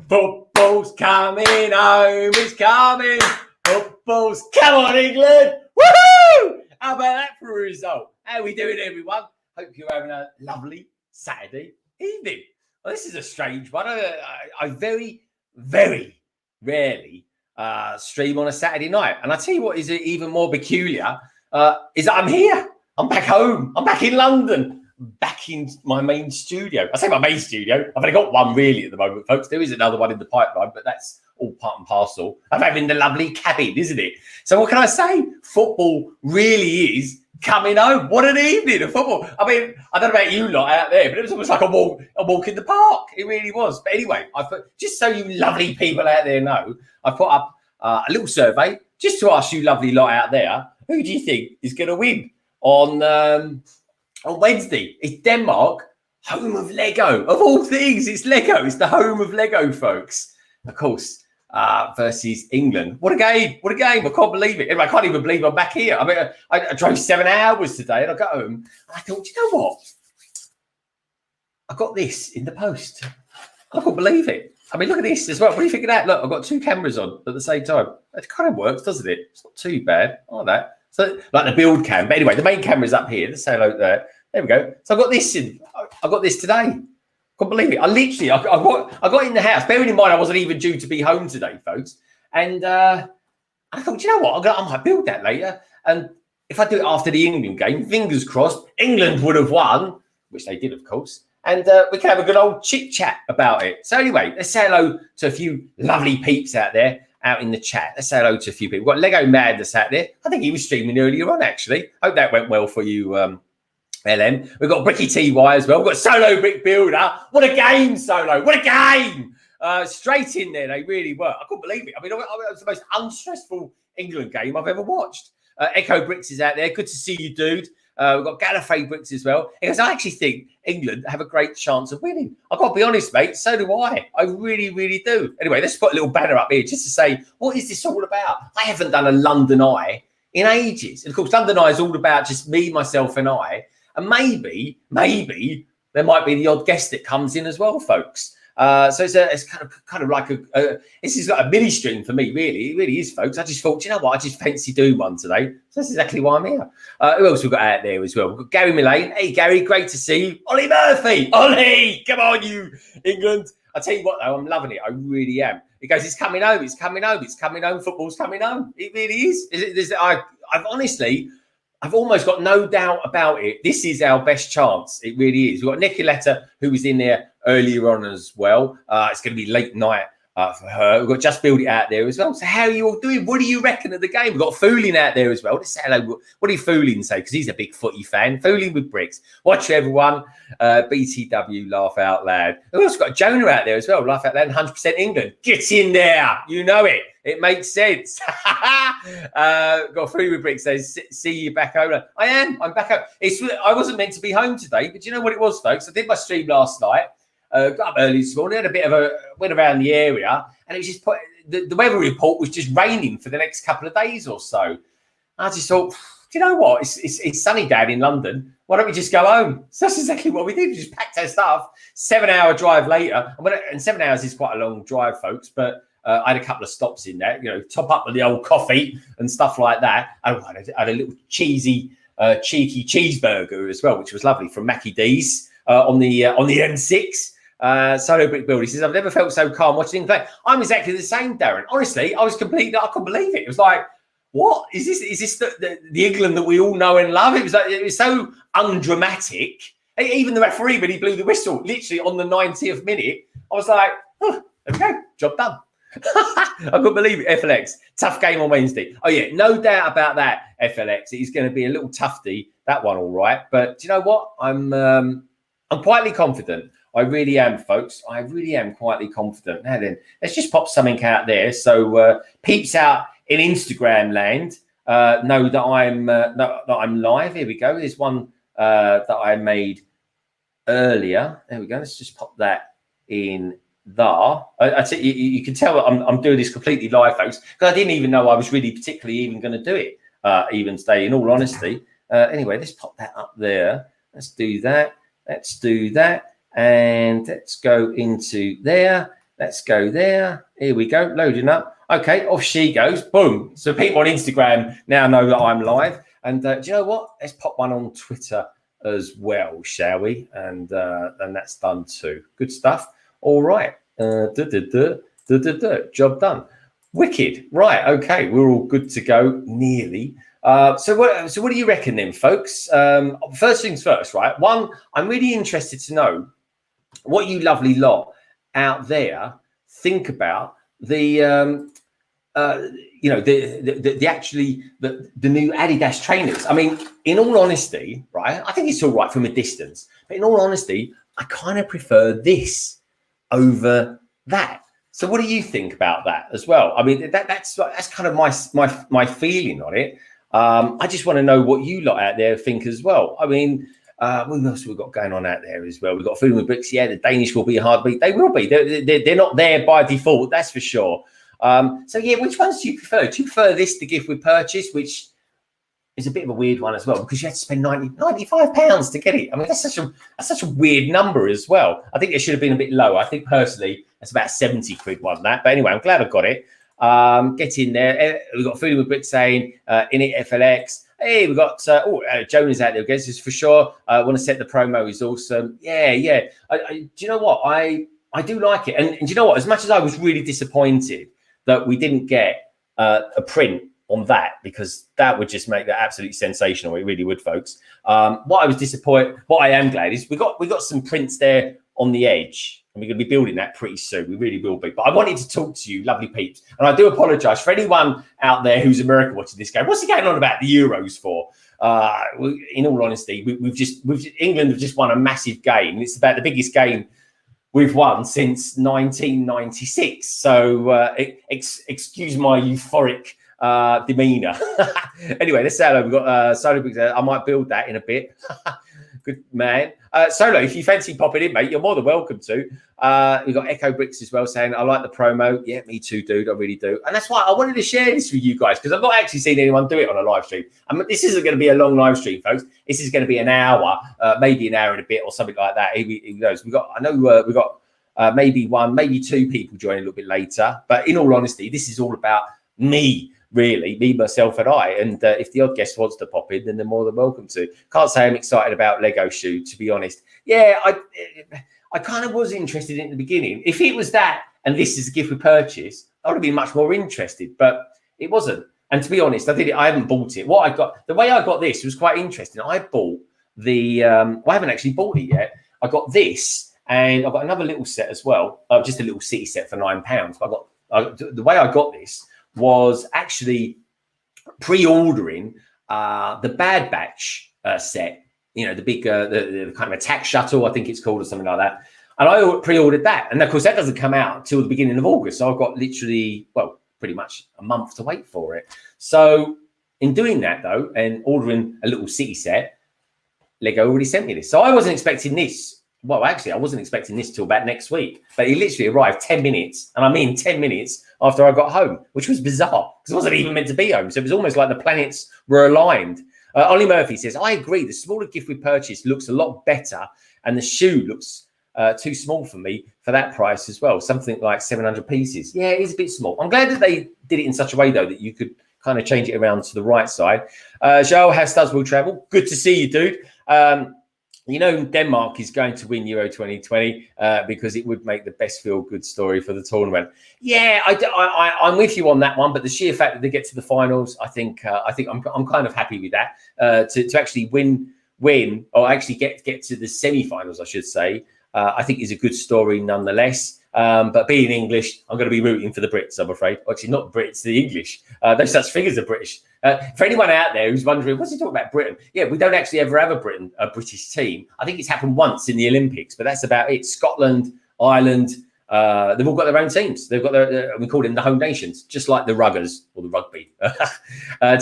Football's coming home, it's coming. Football's come on, England. Woohoo! How about that for a result? How are we doing, everyone? Hope you're having a lovely Saturday evening. Well, this is a strange one. I very, very rarely stream on a Saturday night. And I tell you what is even more peculiar is that I'm here. I'm back home. I'm back in London. Back in my main studio. I say my main studio. I've only got one really at the moment, folks. There is another one in the pipeline, but that's all part and parcel of having the lovely cabin, isn't it? So what can I say? Football really is coming home. What an evening of football. I mean, I don't know about you lot out there, but it was almost like a walk in the park. It really was. But anyway, just so you lovely people out there know, I put up a little survey just to ask you lovely lot out there, who do you think is going to win on Wednesday? It's Denmark, home of Lego. Of all things, it's Lego. It's the home of Lego, folks. Of course, versus England. What a game. What a game. I can't believe it. I can't even believe I'm back here. I mean, I drove 7 hours today and I got home and I thought, you know what? I got this in the post. I can't believe it. I mean, look at this as well. What do you think of that? Look, I've got 2 cameras on at the same time. It kind of works, doesn't it? It's not too bad. I like that. So, like the build cam. But anyway, the main camera's up here. Let's say hello there. There we go. So I got this in. I got this today. Can't believe it. I got in the house. Bearing in mind, I wasn't even due to be home today, folks. And I thought, you know what? I might build that later. And if I do it after the England game, fingers crossed, England would have won, which they did, of course. And we can have a good old chit chat about it. So anyway, let's say hello to a few lovely peeps out there. Out in the chat. Let's say hello to a few people. We've got Lego Madness out there. I think he was streaming earlier on, actually. Hope that went well for you, LM. We've got Bricky TY as well. We've got Solo Brick Builder. What a game, Solo. What a game. Straight in there. They really were. I couldn't believe it. I mean, it was the most unstressful England game I've ever watched. Echo Bricks is out there. Good to see you, dude. We've got Gallifrey Bricks as well. Because I actually think England have a great chance of winning. I've got to be honest, mate. So do I. I really, really do. Anyway, let's put a little banner up here just to say, what is this all about? I haven't done a London Eye in ages. And of course, London Eye is all about just me, myself, and I. And maybe there might be the odd guest that comes in as well, folks. So it's kind of like this is like a mini stream for me, really. It really is, folks. I just thought, you know what? I just fancy doing one today. So that's exactly why I'm here. Who else we've got out there as well? We've got Gary Millane. Hey, Gary, great to see you. Ollie Murphy. Ollie, come on, you England. I tell you what, though, I'm loving it. I really am. He goes, it's coming home. It's coming home. It's coming home. Football's coming home. It really is. I've almost got no doubt about it. This is our best chance. It really is. We've got Nicoletta, who was in there earlier on as well. It's going to be late night for her. We've got Just Build It out there as well. So how are you all doing? What do you reckon of the game? We've got Fooling out there as well. Let's say hello. What did Fooling say? Because he's a big footy fan. Fooling with bricks. Watch everyone. BTW, laugh out loud. We've also got Jonah out there as well. Laugh out loud. 100% England. Get in there. You know it. It makes sense. Got Free with Brick says, see you back home. I am. I'm back home. I wasn't meant to be home today, but you know what it was, folks? I did my stream last night. Got up early this morning, had a bit of went around the area, and it was just the weather report was just raining for the next couple of days or so. I just thought, do you know what? It's sunny down in London. Why don't we just go home? So that's exactly what we did. We just packed our stuff. 7-hour drive later, and 7 hours is quite a long drive, folks, but I had a couple of stops in there, top up with the old coffee and stuff like that. I had a little cheeky cheeseburger as well, which was lovely from Mackie D's on the M6. Solo Brick Builder, he says, I've never felt so calm watching England play. I'm exactly the same, Darren. Honestly, I couldn't believe it. It was like, what is this? Is this the England that we all know and love? It was so undramatic. Even the referee, when he blew the whistle, literally on the 90th minute, I was like, oh, there we go, job done. I couldn't believe it. FLX, tough game on Wednesday. Oh yeah, no doubt about that. FLX, it is going to be a little toughy, that one, all right. But do you know what? I'm quietly confident. I really am, folks. I really am quietly confident. Now then, let's just pop something out there. So peeps out in Instagram land know that I'm live. Here we go. There's one that I made earlier. There we go. Let's just pop that in. You can tell I'm doing this completely live, folks, because I didn't even know I was really particularly even going to do it even today, in all honesty. Anyway, let's pop that up there. Let's do that. And let's go into there. Let's go there. Here we go, loading up. Okay, off she goes. Boom. So people on Instagram now know that I'm live. And do you know what? Let's pop one on Twitter as well, shall we? And that's done too. Good stuff. All right. Job done. Wicked. Right. Okay. We're all good to go. Nearly. So what do you reckon then, folks? First things first, right? One, I'm really interested to know what you lovely lot out there think about the the new ADIDAS trainers. I mean, in all honesty, right, I think it's all right from a distance, but in all honesty, I kind of prefer this over that. So what do you think about that as well? I mean, that's kind of my feeling on it. I just want to know what you lot out there think as well. I mean, what else we've got going on out there as well? We've got Food with Bricks. Yeah, the Danish will be a hard beat. They will be. They're not there by default, that's for sure. So yeah, which ones do you prefer? Do you prefer this to gift with purchase, which is a bit of a weird one as well, because you had to spend £95 to get it. I mean, that's such a weird number as well. I think it should have been a bit lower. I think personally, that's about 70 quid one that. But anyway, I'm glad I got it. Get in there. We've got Food with Bricks saying in it FLX. Hey, we've got Jonah's out there again. This is for sure. I want to set the promo is awesome. Yeah. Do you know what? I do like it. And do you know what? As much as I was really disappointed that we didn't get a print on that, because that would just make that absolutely sensational. It really would, folks. What I was disappointed, what I am glad is we got some prints there on the edge, and we're going to be building that pretty soon. We really will be. But I wanted to talk to you, lovely peeps, and I do apologise for anyone out there who's American watching this game. What's he going on about the Euros for? In all honesty, England have just won a massive game. It's about the biggest game we've won since 1996. So excuse my euphoric demeanor. Anyway, let's say hello. We've got Solo Bricks. I might build that in a bit. Good man. Solo, if you fancy popping in, mate, you're more than welcome to. We've got Echo Bricks as well saying, I like the promo. Yeah, me too, dude. I really do. And that's why I wanted to share this with you guys, because I've not actually seen anyone do it on a live stream. And this isn't going to be a long live stream, folks. This is going to be an hour, maybe an hour and a bit or something like that. Who knows? We've got maybe one, maybe two people joining a little bit later. But in all honesty, this is all about me. Really, me, myself, and I. And if the odd guest wants to pop in, then they're more than welcome to. Can't say I'm excited about Lego Shoe, to be honest. Yeah, I kind of was interested in the beginning. If it was that, and this is a gift with purchase, I would have been much more interested. But it wasn't. And to be honest, I haven't bought it. What I got, the way I got this was quite interesting. I bought the. I haven't actually bought it yet. I got this, and I've got another little set as well. Just a little city set for £9. The way I got this was actually pre-ordering the Bad Batch set, the big, the kind of attack shuttle, I think it's called, or something like that. And I pre-ordered that. And of course, that doesn't come out until the beginning of August. So I've got literally, pretty much a month to wait for it. So in doing that, though, and ordering a little city set, Lego already sent me this. So I wasn't expecting this. Well, actually, I wasn't expecting this till about next week. But it literally arrived 10 minutes, and I mean 10 minutes after I got home, which was bizarre because I wasn't even meant to be home. So it was almost like the planets were aligned. Ollie Murphy says, I agree. The smaller gift we purchased looks a lot better, and the shoe looks too small for me for that price as well. Something like 700 pieces. Yeah, it is a bit small. I'm glad that they did it in such a way, though, that you could kind of change it around to the right side. Joel, how studs will travel. Good to see you, dude. Denmark is going to win Euro 2020 because it would make the best feel-good story for the tournament. Yeah, I'm with you on that one. But the sheer fact that they get to the finals, I think I'm kind of happy with that. To actually win, or actually get to the semi-finals, I should say, I think is a good story nonetheless. But being English, I'm going to be rooting for the Brits, I'm afraid. Actually, not Brits, the English. No such thing as the British. For anyone out there who's wondering, what's he talking about Britain? Yeah, we don't actually ever have a British team. I think it's happened once in the Olympics, but that's about it. Scotland, Ireland, they've all got their own teams. They've got we call them the home nations, just like the ruggers or the rugby.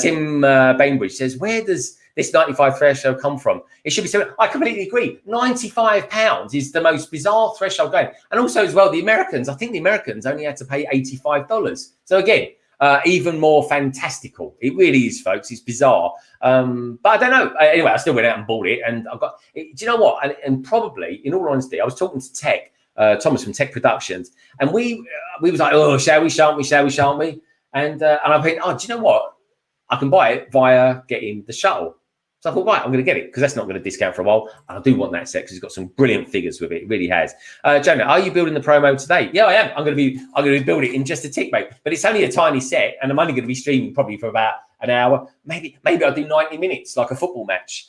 Tim Bainbridge says, where does this 95 threshold come from? It should be so. I completely agree. £95 is the most bizarre threshold going. And also as well, I think the Americans only had to pay $85. So again, even more fantastical. It really is, folks. It's bizarre. But I don't know. Anyway, I still went out and bought it. And I've got, do you know what? And probably, in all honesty, I was talking to Tech Thomas from Tech Productions, and we was like, oh, shall we, shan't we, shall we, shan't we? And I think, oh, do you know what? I can buy it via getting the shuttle. So I thought, right, I'm going to get it because that's not going to discount for a while. And I do want that set because it's got some brilliant figures with it. It really has. Jonah, are you building the promo today? Yeah, I am. I'm going to build it in just a tick, mate. But it's only a tiny set, and I'm only going to be streaming probably for about an hour. Maybe I'll do 90 minutes like a football match.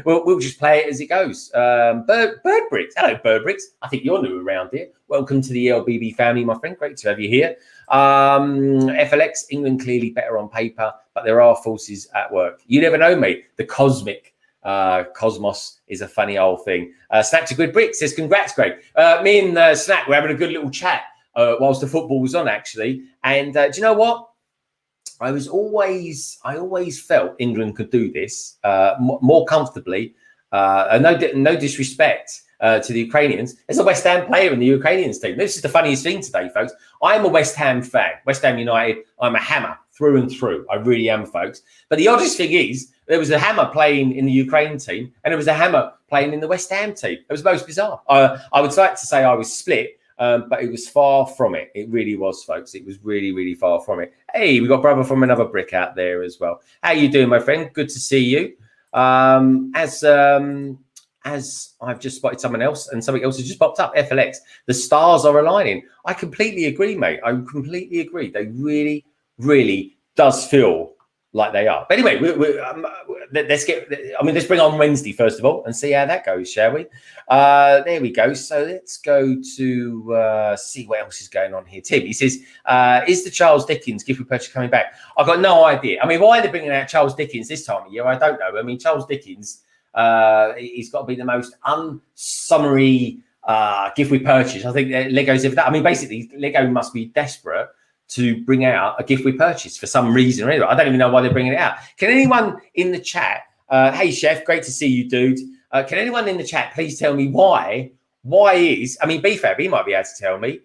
We'll just play it as it goes. Bird Bricks. Hello, Bird Bricks. I think you're new around here. Welcome to the LBB family, my friend. Great to have you here. FLX, England clearly better on paper, but there are forces at work. You never know, mate. The cosmic cosmos is a funny old thing. Snack to Good Brick says, congrats, Greg. Me and Snack were having a good little chat whilst the football was on, actually. And do you know what? I always felt England could do this more comfortably. No disrespect to the Ukrainians. There's a West Ham player in the Ukrainians team. This is the funniest thing today, folks. I'm a West Ham fan. West Ham United, I'm a hammer through and through. I really am, folks. But the oddest thing is, there was a hammer playing in the Ukraine team, and there was a hammer playing in the West Ham team. It was most bizarre. I would like to say I was split, but it was far from it. It really was, folks. It was really, really far from it. Hey, we got brother from another brick out there as well. How you doing, my friend? Good to see you. As I've just spotted someone else, and something else has just popped up. FLX, the stars are aligning. I completely agree, mate. I completely agree. They really, really does feel like they are. But anyway, let's bring on Wednesday first of all and see how that goes, shall we? There we go. So let's go to see what else is going on here. Tim, he says, is the Charles Dickens gift with purchase coming back? I've got no idea. I mean, why they're bringing out Charles Dickens this time of year, I don't know. I mean, Charles Dickens, he's got to be the most unsummery gift with purchase. I think Lego's if that. I mean, basically, Lego must be desperate to bring out a gift with purchase for some reason or anyway. I don't even know why they're bringing it out. Can anyone in the chat, hey chef, great to see you, dude. Can anyone in the chat please tell me why is, I mean, BFAB, he might be able to tell me,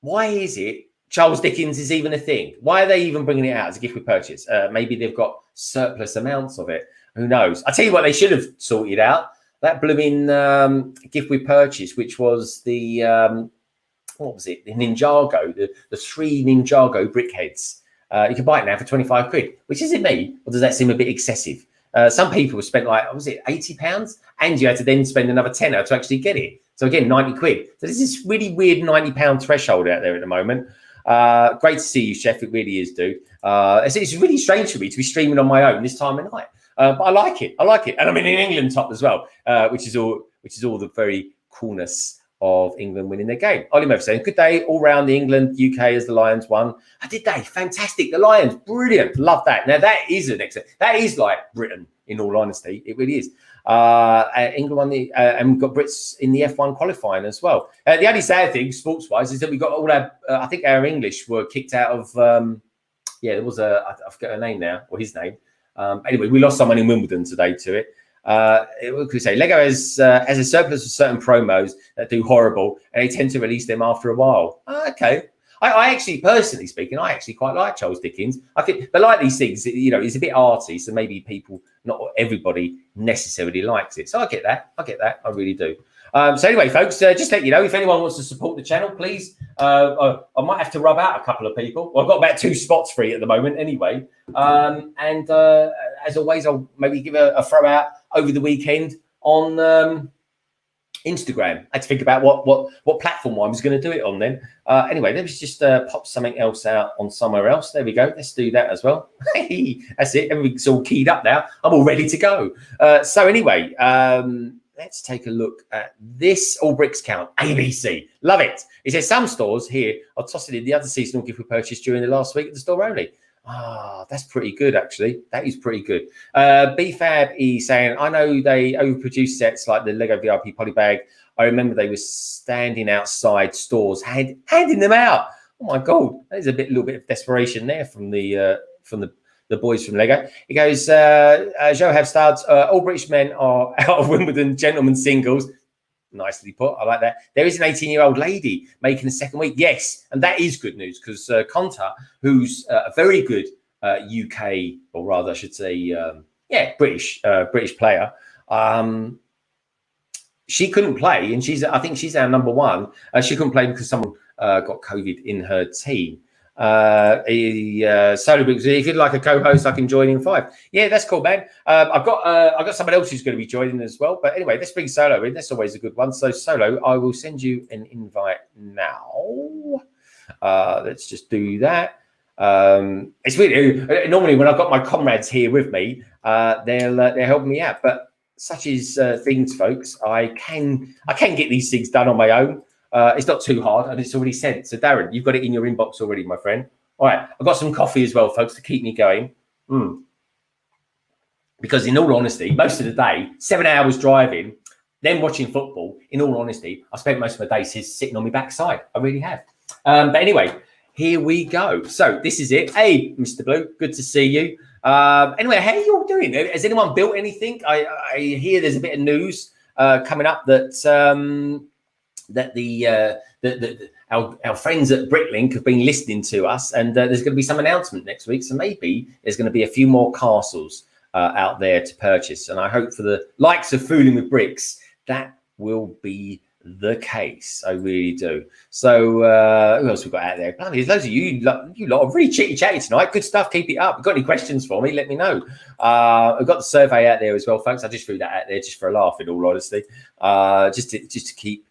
why is it Charles Dickens is even a thing? Why are they even bringing it out as a gift with purchase? Maybe they've got surplus amounts of it. Who knows? I tell you what, they should have sorted out that blooming gift with purchase, which was the, what was it? The Ninjago, the 3 Ninjago brick heads. You can buy it now for 25 quid, which isn't me, or does that seem a bit excessive? Some people have spent like, what was it, £80? And you had to then spend another tenner to actually get it. So again, 90 quid. So there's this really weird £90 threshold out there at the moment. Great to see you, chef. It really is, dude. It's really strange for me to be streaming on my own this time of night. But I like it. And I'm in England top as well, which is all the very coolness of England winning their game. Ollie Murphy saying, good day all round the England, UK as the Lions won. I did they? Fantastic. The Lions, brilliant. Love that. Now that is an excellent, that is like Britain in all honesty. It really is. England won the, and we've got Brits in the F1 qualifying as well. The only sad thing sports wise is that we got all our, I think our English were kicked out of, there was I forget her name now, or his name. Anyway, we lost someone in Wimbledon today to it. What could we say? Lego has a surplus of certain promos that do horrible, and they tend to release them after a while. Okay. I actually, personally speaking, I actually quite like Charles Dickens. I think, but like these things, you know, it's a bit arty, so maybe people, not everybody necessarily likes it. So I get that. I really do. So anyway, folks, just let you know, if anyone wants to support the channel, please, I might have to rub out a couple of people. Well, I've got about 2 spots free at the moment anyway. And as always, I'll maybe give a throw out over the weekend on Instagram. I had to think about what platform I was going to do it on then. Anyway, let's just pop something else out on somewhere else. There we go. Let's do that as well. Hey, that's it. Everything's all keyed up now. I'm all ready to go. So anyway, let's take a look at this. All bricks count. ABC. Love it. It says some stores here are tossing in the other seasonal gift we purchased during the last week at the store only. That's pretty good, actually. That is pretty good. BFAB is saying, I know they overproduce sets like the Lego VIP polybag. I remember they were standing outside stores, handing them out. Oh my God, there's a little bit of desperation there from the boys from Lego. He goes, Joe have studs. All British men are out of Wimbledon gentlemen singles. Nicely put. I like that. There is an 18-year-old lady making a second week. Yes, and that is good news because Conta, who's a very good UK, or rather, I should say, British player. she couldn't play, and I think she's our number one. She couldn't play because someone got COVID in her team. Solo Bricks, if you'd like a co-host, I can join in 5. Yeah, that's cool, man. I've got someone else who's going to be joining as well. But anyway, let's bring Solo in. That's always a good one. So Solo, I will send you an invite now. Let's just do that. It's weird. Normally, when I've got my comrades here with me, they're helping me out. But such is things, folks. I can get these things done on my own. It's not too hard, and it's already sent. So, Darren, you've got it in your inbox already, my friend. All right, I've got some coffee as well, folks, to keep me going. Because in all honesty, most of the day, 7 hours driving, then watching football, in all honesty, I spent most of my days sitting on my backside. I really have. But anyway, here we go. So this is it. Hey, Mr. Blue, good to see you. Anyway, how are you all doing? Has anyone built anything? I hear there's a bit of news coming up that our friends at Bricklink have been listening to us, and there's going to be some announcement next week. So maybe there's going to be a few more castles out there to purchase. And I hope for the likes of Fooling with Bricks, that will be the case. I really do. So who else we got out there? Bloody, there's loads of you lot are really chitty chatty tonight. Good stuff. Keep it up. If you've got any questions for me, let me know. I've got the survey out there as well, folks. I just threw that out there just for a laugh, in all honesty, just to keep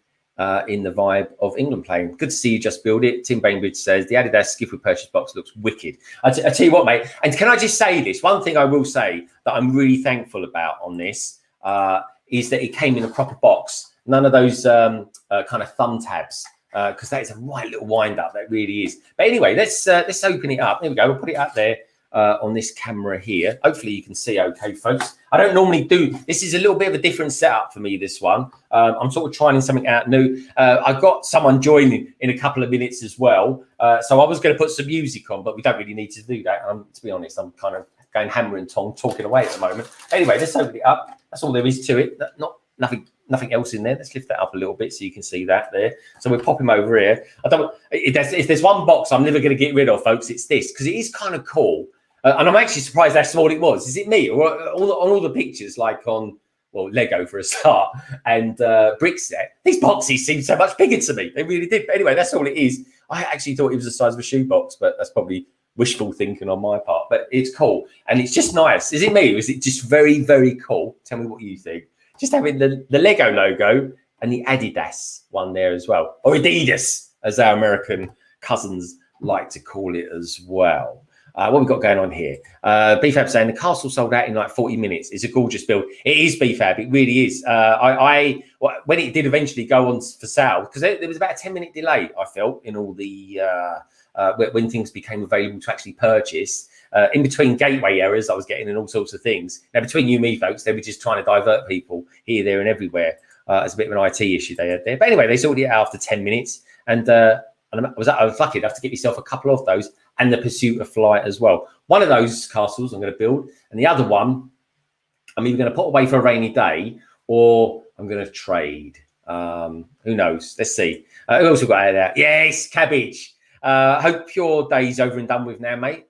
in the vibe of England playing. Good to see you. Just build it. Tim Bainbridge says the ADIDAS skiff with purchase box looks wicked. I tell you what, mate. And can I just say this? One thing I will say that I'm really thankful about on this is that it came in a proper box. None of those kind of thumb tabs, because that is a right little wind up. That really is. But anyway, let's open it up. There we go. We'll put it up there on this camera here. Hopefully you can see okay, folks. I don't normally do. This is a little bit of a different setup for me, this one. I'm sort of trying something out new. I've got someone joining in a couple of minutes as well. So I was going to put some music on, but we don't really need to do that. To be honest, I'm kind of going hammer and tong, talking away at the moment. Anyway, let's open it up. That's all there is to it. Nothing else in there. Let's lift that up a little bit so you can see that there. So we'll pop him over here. If there's one box I'm never going to get rid of, folks, it's this, because it is kind of cool. And I'm actually surprised how small it was. Is it me? Or on all the pictures, like on, well, Lego for a start, and Brick Set, these boxes seem so much bigger to me. They really did. But anyway, that's all it is. I actually thought it was the size of a shoebox, but that's probably wishful thinking on my part. But it's cool. And it's just nice. Is it me? Or is it just very, very cool? Tell me what you think. Just having the Lego logo and the ADIDAS one there as well. Or ADIDAS, as our American cousins like to call it as well. What we've got going on here? BFAB saying the castle sold out in like 40 minutes. It's a gorgeous build. It is BFAB. It really is. When it did eventually go on for sale, because there was about a 10-minute delay, I felt, in all the when things became available to actually purchase. In between gateway errors I was getting and all sorts of things. Now, between you and me, folks, they were just trying to divert people here, there, and everywhere. It's a bit of an IT issue they had there. But anyway, they sorted it out after 10 minutes. And I was lucky enough to get myself a couple of those and the Pursuit of Flight as well. One of those castles I'm going to build, and the other one I'm either going to put away for a rainy day or I'm going to trade. Who knows? Let's see. Who else have we got out there? Yes, Cabbage. Hope your day's over and done with now, mate.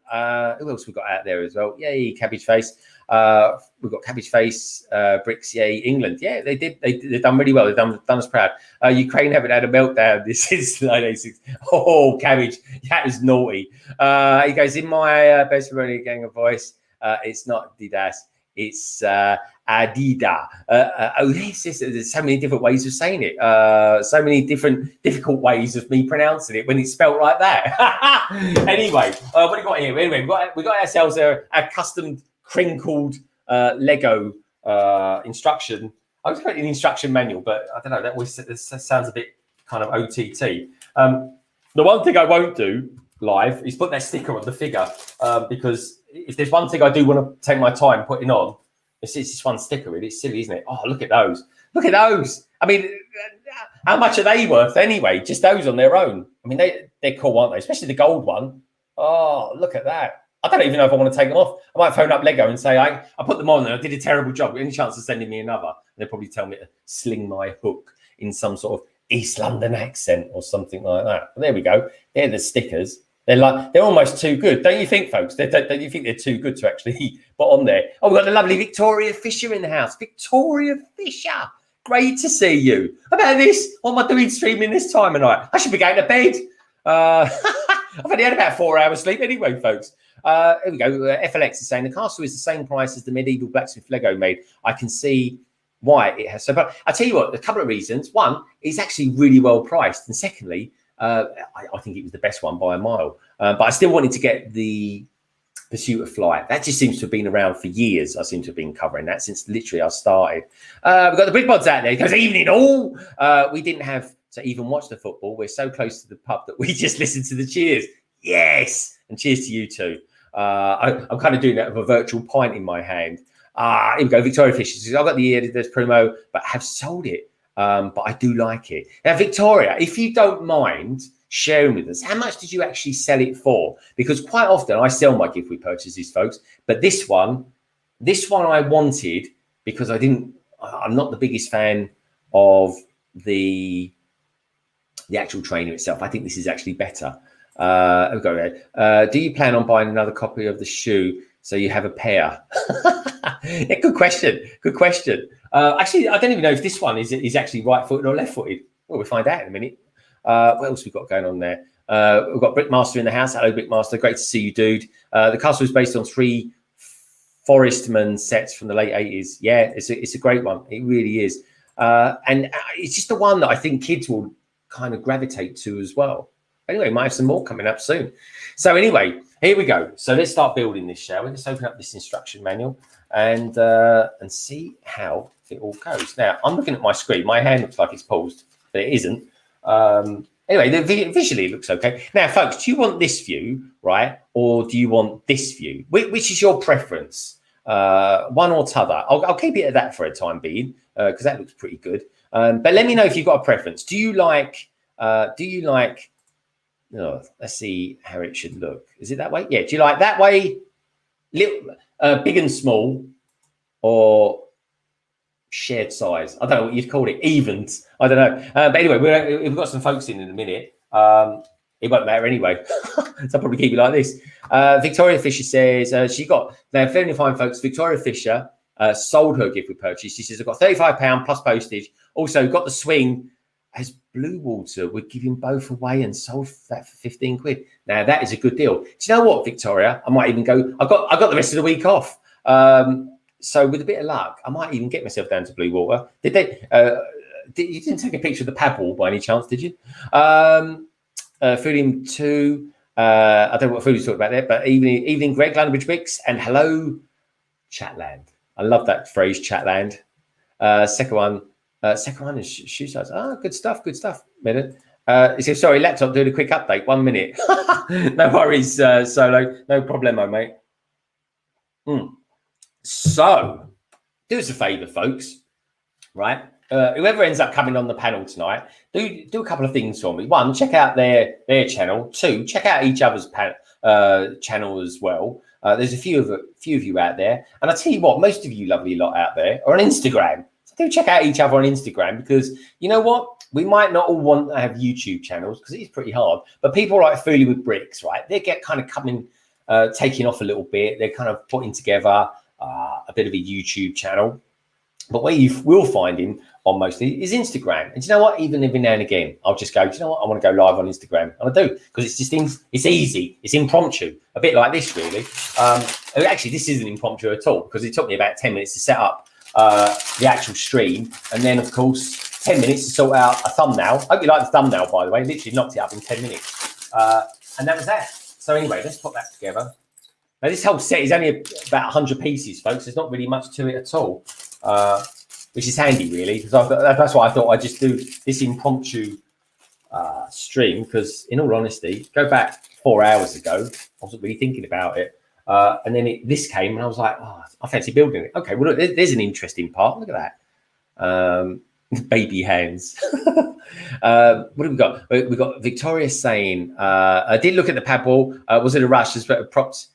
Who else we got out there as well? Yay, Cabbage Face. We've got Cabbage Face, Bricks. Yay, England. Yeah, they did. They've done really well. They've done us proud. Ukraine haven't had a meltdown. This is 1986. Oh, Cabbage, that was naughty. He goes, in my best friendly gang of voice. It's not ADIDAS. It's ADIDAS. There's so many different ways of saying it. So many difficult ways of me pronouncing it when it's spelled like that. Anyway, what do you got here? Anyway, we got ourselves a custom crinkled Lego instruction. I was putting an instruction manual, but I don't know. That always sounds a bit kind of OTT. The one thing I won't do live is put that sticker on the figure because if there's one thing I do want to take my time putting on, it's just one sticker. Really, it's silly, isn't it? Oh, look at those! Look at those! I mean, how much are they worth anyway? Just those on their own. I mean, they're cool, aren't they? Especially the gold one. Oh, look at that! I don't even know if I want to take them off. I might phone up Lego and say I put them on and I did a terrible job. Any chance of sending me another? And they'll probably tell me to sling my hook in some sort of East London accent or something like that. But there we go. They're the stickers. They're almost too good, don't you think, folks? Don't you think they're too good to actually put on there? Oh, we've got the lovely Victoria Fisher in the house. Victoria Fisher, Great to see you. How about this? What am I doing streaming this time of night? I should be going to bed. I've only had about 4 hours sleep anyway, folks. Here we go. FLX is saying the castle is the same price as the medieval blacksmith Lego made. I can see why it has so. But I tell you what, a couple of reasons. One, it's actually really well priced, and secondly, I think it was the best one by a mile. But I still wanted to get the Pursuit of Flight. That just seems to have been around for years. I seem to have been covering that since literally I started. We've got the Brick Mods out there. It goes, evening all. We didn't have to even watch the football. We're so close to the pub that we just listened to the cheers. Yes, and cheers to you too. I'm kind of doing that with a virtual pint in my hand. Here we go. Victoria Fisher says, I've got the ADIDAS promo, but have sold it. But I do like it. Now, Victoria, if you don't mind sharing with us, how much did you actually sell it for? Because quite often I sell my gift with purchases, folks. But this one I wanted because I'm not the biggest fan of the actual trainer itself. I think this is actually better. Do you plan on buying another copy of the shoe so you have a pair? Yeah, good question. Actually, I don't even know if this one is actually right-footed or left-footed. Well, we'll find out in a minute. What else we've got going on there? We've got Brickmaster in the house. Hello, Brickmaster. Great to see you, dude. The castle is based on 3 Forestman sets from the late 80s. Yeah, it's a great one. It really is. And it's just the one that I think kids will kind of gravitate to as well. Anyway, might have some more coming up soon. So anyway, here we go. So let's start building this, shall we? Let's open up this instruction manual and see how it all goes. Now, I'm looking at my screen. My hand looks like it's paused, but it isn't. Anyway, visually it looks okay. Now, folks, do you want this view, right? Or do you want this view? Which is your preference? One or t'other. I'll keep it at that for a time being because that looks pretty good. But let me know if you've got a preference. Do you like... Oh, let's see how it should look. Is it that way? Yeah. Do you like that way, little, big and small, or shared size? I don't know what you'd call it. Evens. I don't know. But anyway, we've got some folks in a minute. It won't matter anyway. So I'll probably keep it like this. Victoria Fisher says she got now. Fairly fine, folks. Victoria Fisher sold her gift with purchase. She says I've got £35 plus postage. Also got the swing. As Blue Water would give him both away and sold that for 15 quid. Now that is a good deal. Do you know what, Victoria? I might even go. I got the rest of the week off. So with a bit of luck, I might even get myself down to Blue Water. Did they? You didn't take a picture of the paddle by any chance, did you? Fooding 2. I don't know what food he's talking about there, but evening, Greg, London Bridge Bricks, and hello, Chatland. I love that phrase, Chatland. Second one is shoe size. Good stuff. Minute. He says, sorry, laptop, doing a quick update. 1 minute. No worries, Solo. No problemo, mate. So, do us a favour, folks. Right? Whoever ends up coming on the panel tonight, do a couple of things for me. 1, check out their channel. 2, check out each other's channel as well. There's a few of you out there. And I tell you what, most of you lovely lot out there are on Instagram. Do check out each other on Instagram because you know what? We might not all want to have YouTube channels because it's pretty hard. But people like Fooling with Bricks, right? They get kind of taking off a little bit. They're kind of putting together a bit of a YouTube channel. But where you will find him on mostly is Instagram. And do you know what? Even every now and again, I'll just go, do you know what? I want to go live on Instagram. And I do because it's just it's easy. It's impromptu. A bit like this, really. Actually, this isn't impromptu at all because it took me about 10 minutes to set up the actual stream, and then of course 10 minutes to sort out a thumbnail. Hope you like the thumbnail, by the way. Literally knocked it up in 10 minutes, and that was that. So anyway, let's put that together. Now this whole set is only about 100 pieces, folks. There's not really much to it at all, which is handy, really, because that's why I thought I'd just do this impromptu stream. Because in all honesty, go back 4 hours ago, I wasn't really thinking about it. And then this came and I was like, oh, I fancy building it. Okay, well, look, there's an interesting part. Look at that. Baby hands. What have we got? We've got Victoria saying, I did look at the paddle. Was it a rush? As better propped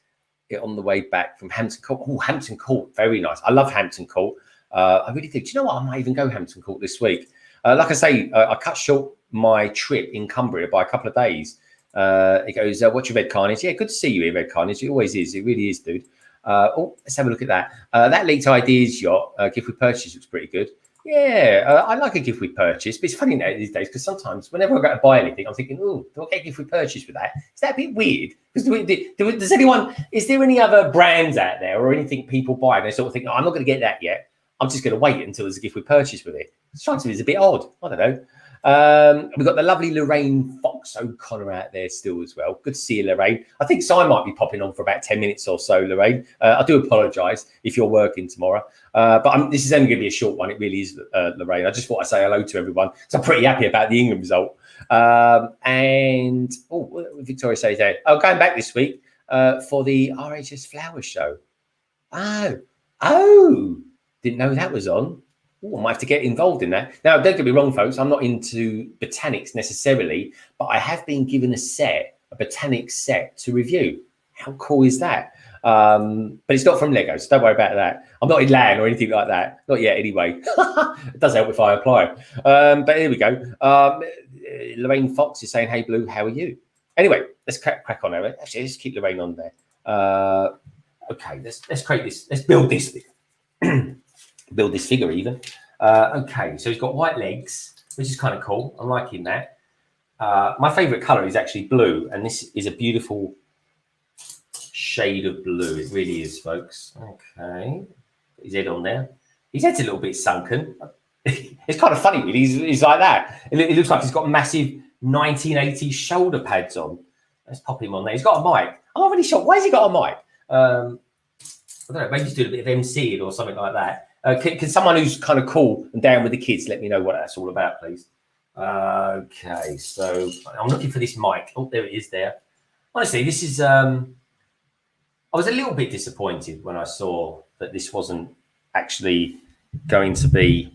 it on the way back from Hampton Court. Oh, Hampton Court. Very nice. I love Hampton Court. I really think, do you know what? I might even go Hampton Court this week. Like I say, I cut short my trip in Cumbria by a couple of days. It goes, what's your Red Carnage? Yeah, good to see you here, Red Carnage. It always is. It really is, dude. Let's have a look at that. That Leaked Ideas yacht, gift with purchase, looks pretty good. Yeah, I like a gift with purchase, but it's funny now these days because sometimes whenever I go to buy anything, I'm thinking, oh, do I get a gift with purchase with that? Is that a bit weird? Because is there any other brands out there or anything people buy and they sort of think, oh, I'm not going to get that yet. I'm just going to wait until there's a gift with purchase with it. It strikes me as a bit odd. I don't know. We've got the lovely Lorraine Fox O'Connor out there still as well. Good to see you, Lorraine. I think Si might be popping on for about 10 minutes or so, Lorraine. I do apologise if you're working tomorrow. But this is only going to be a short one. It really is, Lorraine. I just thought I'd say hello to everyone because I'm pretty happy about the England result. Victoria says that. Oh, going back this week for the RHS Flowers show. Oh, didn't know that was on. Ooh, I might have to get involved in that. Now, don't get me wrong, folks. I'm not into botanics necessarily, but I have been given a botanics set to review. How cool is that? But it's not from Lego, so don't worry about that. I'm not in LAN or anything like that. Not yet, anyway. It does help if I apply. But here we go. Lorraine Fox is saying, "Hey, Blue, how are you?" Anyway, let's crack on now. Actually, let's keep Lorraine on there. Okay, let's create this. Let's build this thing. Build this figure even. Okay, so he's got white legs, which is kind of cool. I'm liking that. My favorite color is actually blue, and this is a beautiful shade of blue. It really is, folks. Okay, put his head on there. His head's a little bit sunken. It's kind of funny, really. He's like that. It looks like he's got massive 1980s shoulder pads on. Let's pop him on there. He's got a mic. I'm not really sure. Why has he got a mic? I don't know. Maybe he's doing a bit of MCing or something like that. Can someone who's kind of cool and down with the kids let me know what that's all about, please? Okay, so I'm looking for this mic. Oh, there it is there. Honestly, this is... I was a little bit disappointed when I saw that this wasn't actually going to be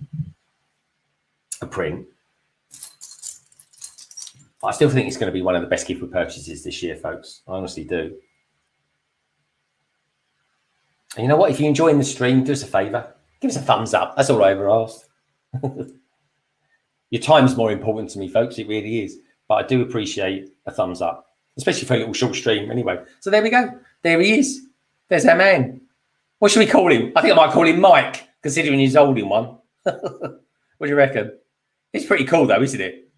a print. But I still think it's going to be one of the best gift purchases this year, folks. I honestly do. And you know what? If you're enjoying the stream, do us a favour. Give us a thumbs up. That's all I ever asked. Your time's more important to me, folks. It really is. But I do appreciate a thumbs up, especially for a little short stream anyway. So there we go. There he is. There's our man. What should we call him? I think I might call him Mike, considering he's holding one. What do you reckon? It's pretty cool, though, isn't it?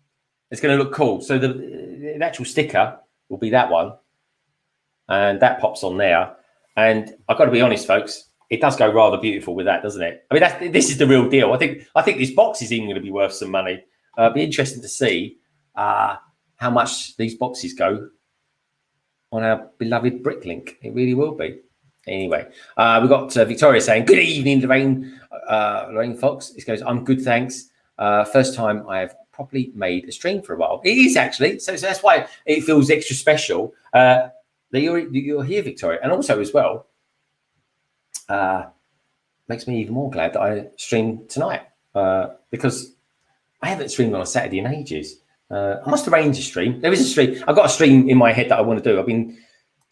It's going to look cool. So the actual sticker will be that one. And that pops on there. And I've got to be honest, folks. It does go rather beautiful with that, doesn't it? I mean, this is the real deal. I think this box is even going to be worth some money. It'll be interesting to see how much these boxes go on our beloved Bricklink. It really will be. Anyway, we've got Victoria saying, "Good evening, Lorraine Fox." This goes, "I'm good, thanks. First time I have properly made a stream for a while." It is actually, so that's why it feels extra special that you're here, Victoria, and also as well. Makes me even more glad that I streamed tonight because I haven't streamed on a Saturday in ages. I must arrange a stream. There is a stream. I've got a stream in my head that I want to do. I've been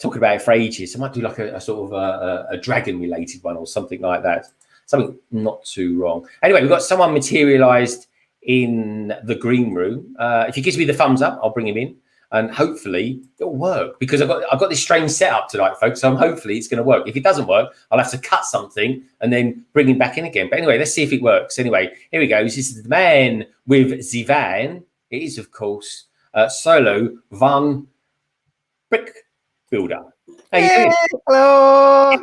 talking about it for ages. I might do like a sort of a dragon related one or something like that. Something not too wrong. Anyway, we've got someone materialized in the green room. If he gives me the thumbs up, I'll bring him in. And hopefully it'll work because I've got this strange setup tonight, folks. So hopefully it's going to work. If it doesn't work, I'll have to cut something and then bring him back in again. But anyway, let's see if it works. Anyway, here we go. This is the man with the van. It is, of course, Solo Van Brick Builder. How you doing? Hello.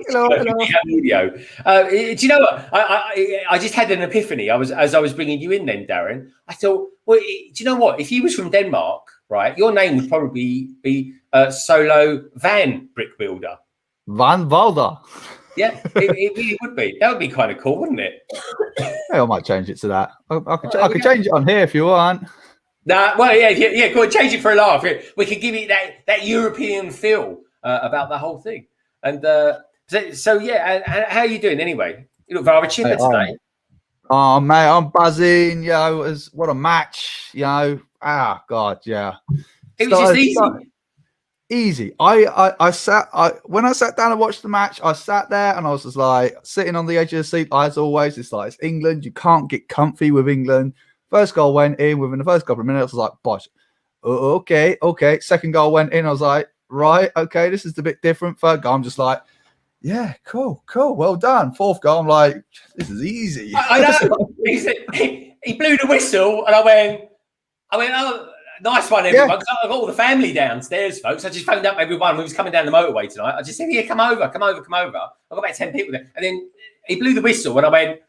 Video. Do you know what? I just had an epiphany. As I was bringing you in then, Darren. I thought, well, do you know what? If he was from Denmark, right, your name would probably be Solo Van Brick Builder. Van Valder. Yeah, it really would be. That would be kind of cool, wouldn't it? I might change it to that. I could change it on here if you want. Nah, well, yeah. Go on, change it for a laugh. We could give it that European feel about the whole thing. And so yeah. And how are you doing anyway? You look rather chipper today. Oh mate, I'm buzzing. What a match. God, yeah. It was just easy. Easy. When I sat down and watched the match, I sat there and I was just like sitting on the edge of the seat as always. It's England. You can't get comfy with England. First goal went in within the first couple of minutes. I was like, bosh. Okay. Second goal went in. I was like, right, okay, this is a bit different. Third goal, I'm just like, Yeah, cool. Well done. Fourth goal. I'm like, this is easy. I know. He blew the whistle, and I went, oh, nice one, everyone. Yeah. I got all the family downstairs, folks. I just phoned up everyone. We was coming down the motorway tonight. I just said, "Here, come over." I got about 10 people there, and then he blew the whistle, and I went,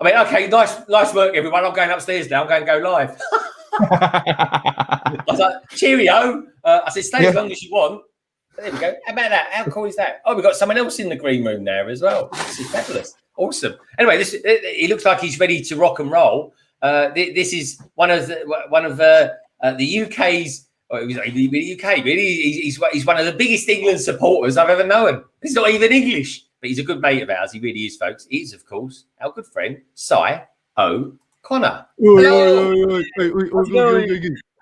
okay, nice work, everyone. I'm going upstairs now. I'm going to go live. I was like, cheerio. I said, stay as long as you want. There we go. How about that? How cool is that? Oh, we've got someone else in the green room there as well. This is fabulous. Awesome. Anyway, he looks like he's ready to rock and roll. This is one of the UK's. The UK, really. He's one of the biggest England supporters I've ever known. He's not even English, but he's a good mate of ours. He really is, folks. He is, of course, our good friend, Si O'Connor.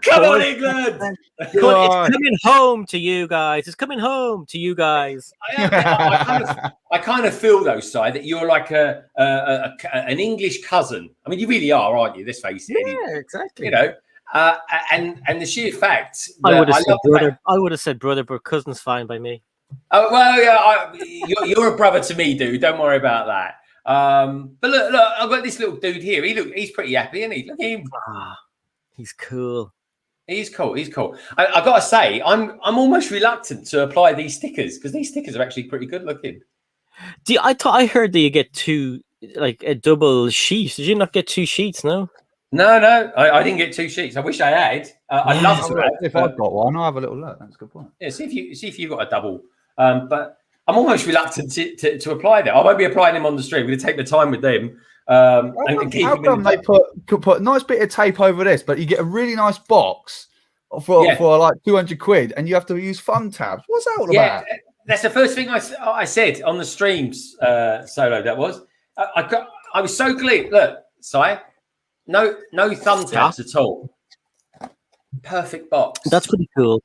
Come on, England! It's coming home to you guys. It's coming home to you guys. I kind of feel, though, Si, that you're like an English cousin. I mean, you really are, aren't you? Let's face it. Yeah, exactly. You know, and the sheer fact I would have said brother, but cousin's fine by me. Oh well, yeah, you're a brother to me, dude. Don't worry about that. But look, I've got this little dude here. He's pretty happy, isn't he? Look at him. He's cool. He's cool. I got to say, I'm almost reluctant to apply these stickers because these stickers are actually pretty good looking. I heard that you get a double sheet. Did you not get 2 sheets? No. No, I didn't get 2 sheets. I wish I had. I'd love to have. If I've got one, I'll have a little look. That's a good point. Yeah, see if you've got a double. But I'm almost reluctant to apply them. I won't be applying them on the stream. We're going to take the time with them. How come they put a nice bit of tape over this, but you get a really nice box for like 200 quid, and you have to use fun tabs? What's that all about? That's the first thing I said on the streams, Solo. That was I was so clear. Look, Si, no thumb tabs at all. Perfect box. That's pretty cool.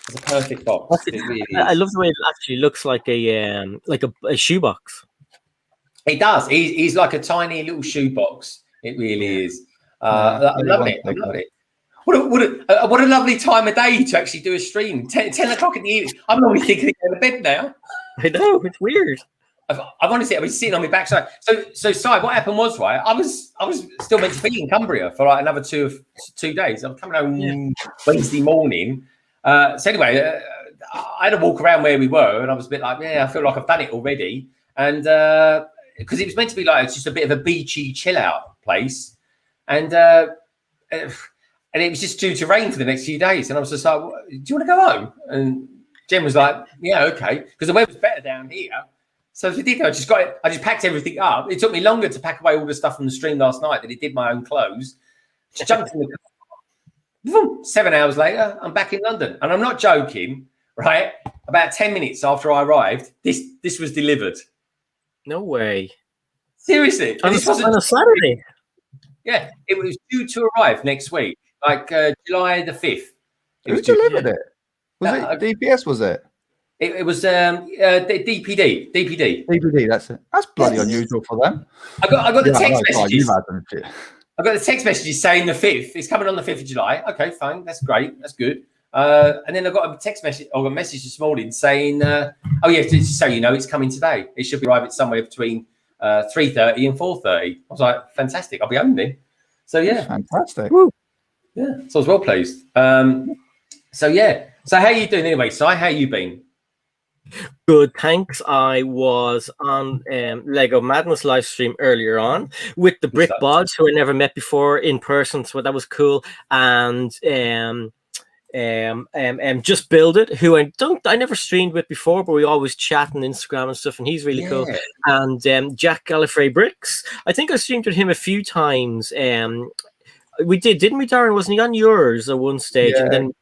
It's a perfect box. It really is. I love the way it actually looks like a shoebox. It does. He's like a tiny little shoebox. It really is. I'm loving it. What a lovely time of day to actually do a stream. 10 o'clock in the evening. I'm normally thinking of going to bed now. I know, it's weird. I've honestly, I was sitting on my backside. So Si, what happened was, right, I was still meant to be in Cumbria for like another 2 days. I'm coming home Wednesday morning. So anyway, I had to walk around where we were, and I was a bit like, I feel like I've done it already. And because it was meant to be like just a bit of a beachy chill out place, and it was just due to rain for the next few days. And I was just like, do you want to go home? And Jen was like, yeah, okay, because the weather's better down here. So I did. I just packed everything up. It took me longer to pack away all the stuff from the stream last night than it did my own clothes. Just jumped in the car. 7 hours later, I'm back in London, and I'm not joking. Right, about 10 minutes after I arrived, this was delivered. No way. Seriously, on a Saturday. Yeah, it was due to arrive next week, like July the 5th. Who delivered it? Was it DPS? Was it? It was DPD. DPD. That's it. That's bloody unusual for them. I got the text messages. I got the text messages saying the 5th. It's coming on the 5th of July. Okay, fine. That's great. That's good. And then I got a text message or a message this morning saying, just so you know, it's coming today. It should be arriving somewhere between 3:30 and 4:30. I was like, fantastic. I'll be home then. So yeah, fantastic. Woo. Yeah, so I was well pleased. So how are you doing anyway, Si? How you been? Good, thanks. I was on Lego Madness live stream earlier on with the Brick Bods, who I never met before in person, so that was cool. And Just Build It, who I never streamed with before, but we always chat on Instagram and stuff, and he's really cool. And Jack Gallifrey Bricks, I think I streamed with him a few times. We didn't we, Darren? Wasn't he on yours at one stage? And then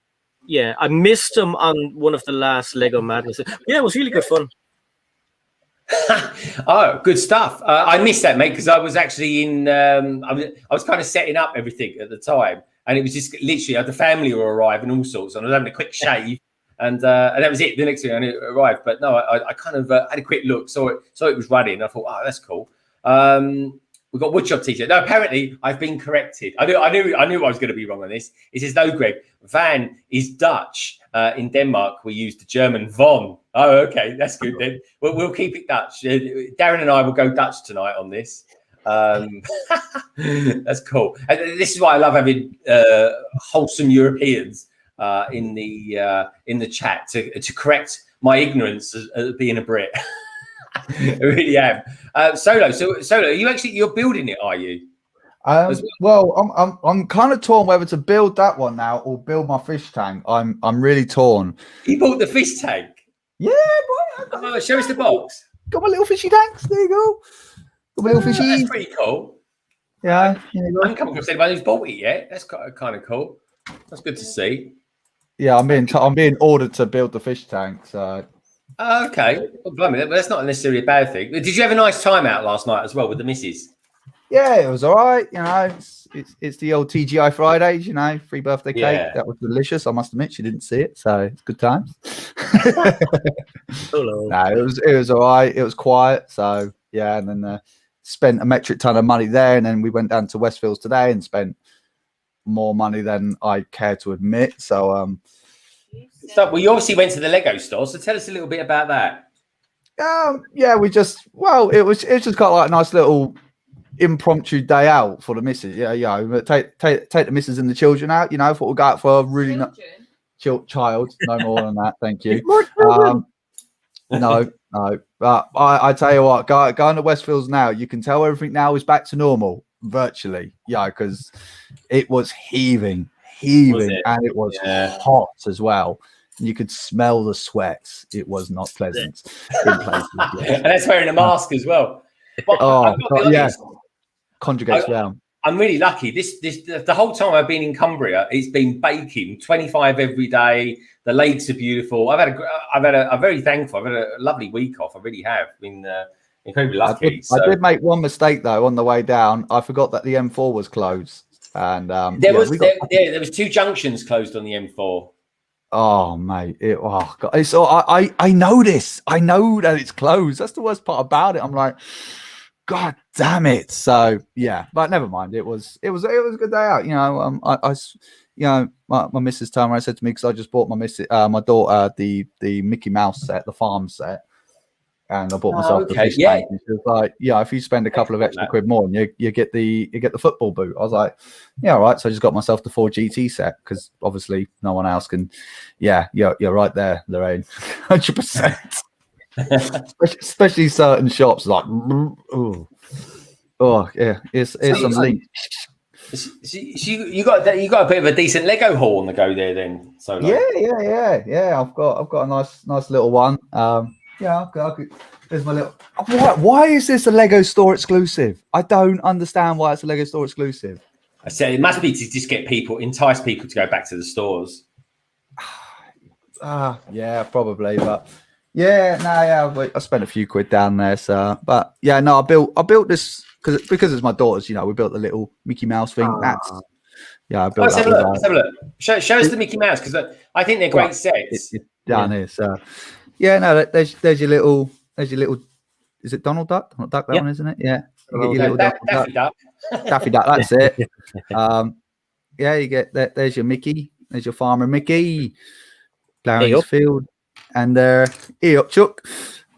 I missed him on one of the last Lego Madness. Yeah, it was really good fun. Oh, good stuff. I missed that, mate, because I was actually in I was kind of setting up everything at the time. And it was just literally the family were arriving and all sorts. And I was having a quick shave, and that was it. The next thing I knew, it arrived. But no, I kind of had a quick look, saw it was running. I thought, oh, that's cool. We've got woodshop t-shirt. No, apparently I've been corrected. I knew I was going to be wrong on this. It says, no, Greg, Van is Dutch. In Denmark, we use the German von. Oh, okay. That's good then. We'll keep it Dutch. Darren and I will go Dutch tonight on this. That's cool. And this is why I love having wholesome Europeans in the chat to correct my ignorance as being a Brit. I really am. Solo, you're building it, are you? Well, I'm kind of torn whether to build that one now or build my fish tank. I'm really torn. You bought the fish tank? Yeah, boy. Show us the box. Got my little fishy tanks. There you go. Got my little fishy. That's pretty cool. Yeah. I haven't come across anyone who's bought it yet. That's kind of cool. That's good to see. Yeah, I'm being ordered to build the fish tank. So. Okay. Well, blimey, that's not necessarily a bad thing. Did you have a nice time out last night as well with the missus? Yeah, it was all right. You know, it's the old TGI Fridays. You know, free birthday cake. That was delicious. I must admit, she didn't see it, so it's good times. No, it was all right. It was quiet. So yeah, and then spent a metric ton of money there, and then we went down to Westfields today and spent more money than I care to admit. So well, you obviously went to the Lego store, so tell us a little bit about that. Yeah, it was just got like a nice little impromptu day out for the missus. Yeah. Take the missus and the children out. You know, thought we'd go out for a really child. No more than that. Thank you. No. But I tell you what, going to Westfields now, you can tell everything now is back to normal virtually. Yeah, because it was heaving, and it was hot as well. You could smell the sweat. It was not pleasant in places. And that's wearing a mask as well. But conjugates well. I'm really lucky. The whole time I've been in Cumbria, it's been baking 25 every day. The lakes are beautiful. I'm very thankful. I've had a lovely week off. I really have been incredibly lucky. I did make one mistake though on the way down. I forgot that the M4 was closed, and there was 2 junctions closed on the M4. Oh mate, I know this. I know that it's closed. That's the worst part about it. I'm like, God damn it. So yeah, but never mind. It was a good day out. You know, my missus turned around and said to me, because I just bought my daughter the Mickey Mouse set, the farm set, and I bought myself the fish tank. And she was like, yeah, if you spend a couple of extra quid more, and you get the football boot. I was like, yeah, all right. So I just got myself the 4 GT set, because obviously no one else can. Yeah, you're right there, Lorraine, 100%. Especially certain shops like yeah, it's some link. So you got a bit of a decent Lego haul on the go there then. So yeah. I've got a nice little one. There's my little. Why is this a Lego store exclusive? I don't understand why it's a Lego store exclusive. I said it must be to just entice people to go back to the stores. Yeah, probably, but. I spent a few quid down there, so but yeah, no, I built this because it's my daughter's. You know, we built the little Mickey Mouse thing. I built. Let's have a look. Show us the Mickey Mouse, because I think they're great sets. It's down here, so there's your little. Is it Donald Duck? Donald Duck, that one, isn't it? Yeah. You get your little Daffy Duck. Daffy Duck, that's it. You get that. There's your Mickey. There's your farmer Mickey. Clarence Field. And up Chuck,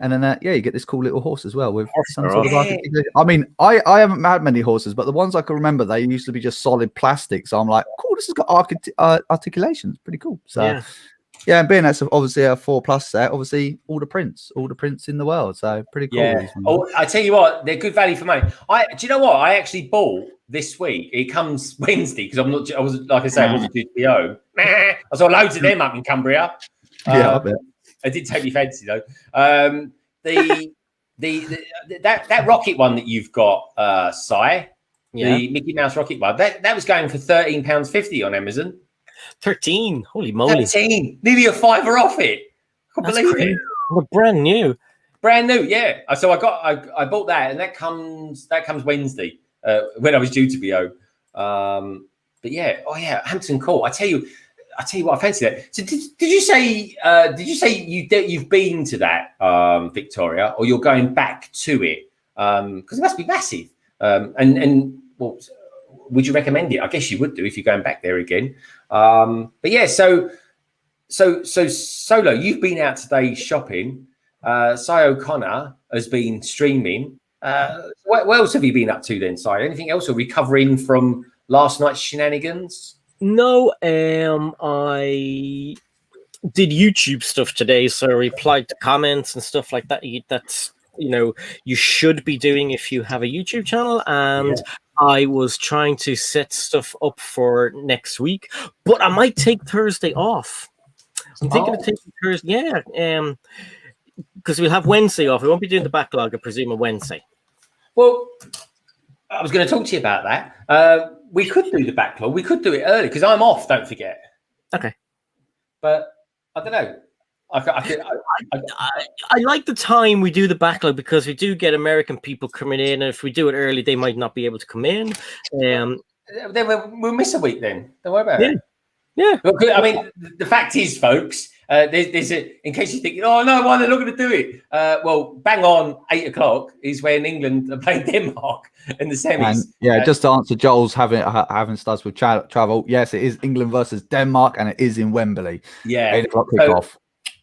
and then you get this cool little horse as well with some sort of I mean, I haven't had many horses, but the ones I can remember, they used to be just solid plastic. So I'm like, cool, this has got articulation. It's pretty cool. So yeah, and being that's obviously a 4+ set, obviously all the prints in the world. So pretty cool. Yeah. Oh, I tell you what, they're good value for money. Do you know what? I actually bought this week. It comes Wednesday because I was like I say, I wasn't due to be home. I saw loads of them up in Cumbria. I bet. I did take me fancy though. That rocket one that you've got, the Mickey Mouse rocket one, that was going for £13.50 on Amazon. 13, holy moly! 13, nearly a £5 off it. I can't believe it. We're brand new, yeah. So I bought that, and that comes Wednesday when I was due to be home. But yeah, Hampton Court. I tell you what, I fancy that. So did you say you've been to that, Victoria, or you're going back to it? Because it must be massive. And well, would you recommend it? I guess you would do if you're going back there again. But yeah, so Solo, you've been out today shopping. Si O'Connor has been streaming. What else have you been up to then, Si? Anything else? Or recovering from last night's shenanigans? No, I did YouTube stuff today, so I replied to comments and stuff like that. That's you should be doing if you have a YouTube channel. And I was trying to set stuff up for next week, but I might take Thursday off. I'm thinking of taking Thursday, because we'll have Wednesday off. We won't be doing the backlog, I presume, on Wednesday. Well, I was going to talk to you about that. We could do the backlog. We could do it early because I'm off. Don't forget. Okay. But I don't know. I like the time we do the backlog because we do get American people coming in, and if we do it early, they might not be able to come in. Then we'll miss a week. Then don't worry about it. Yeah. I mean, the fact is, folks, there's in case you're thinking, oh no, why they're not going to do it? Well, bang on 8 o'clock is when England are playing Denmark in the semis. And, just to answer Joel's having studs with travel. Yes, it is England versus Denmark, and it is in Wembley. Yeah, 8 o'clock kickoff.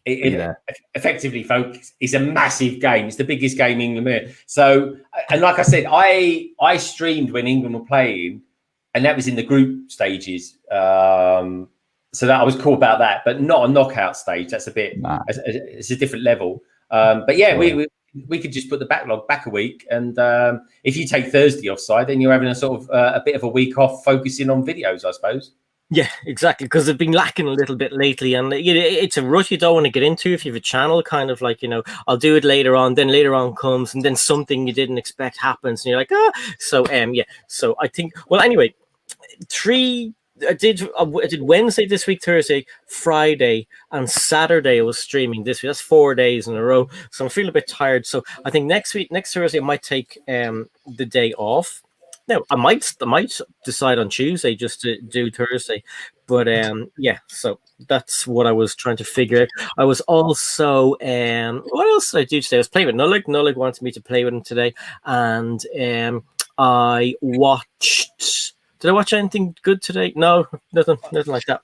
Effectively, folks, it's a massive game. It's the biggest game in England. So, and like I said, I streamed when England were playing, and that was in the group stages. So that I was cool about that, but not a knockout stage. That's a bit. It's a different level. But yeah, we could just put the backlog back a week, and if you take Thursday offside, then you're having a sort of a bit of a week off, focusing on videos, I suppose. Yeah, exactly, because they've been lacking a little bit lately, and it's a rush you don't want to get into if you have a channel. Kind of like, I'll do it later on, then later on comes, and then something you didn't expect happens, and you're like, So so I think, well, anyway, I did Wednesday this week, Thursday, Friday, and Saturday I was streaming this week. That's 4 days in a row, so I'm feeling a bit tired. So I think next Thursday, I might take the day off. Now I might decide on Tuesday just to do Thursday, but so that's what I was trying to figure out. I was also what else did I do today? I was playing with Nullig. Nullig wanted me to play with him today, and I watched. Did I watch anything good today? No, nothing like that.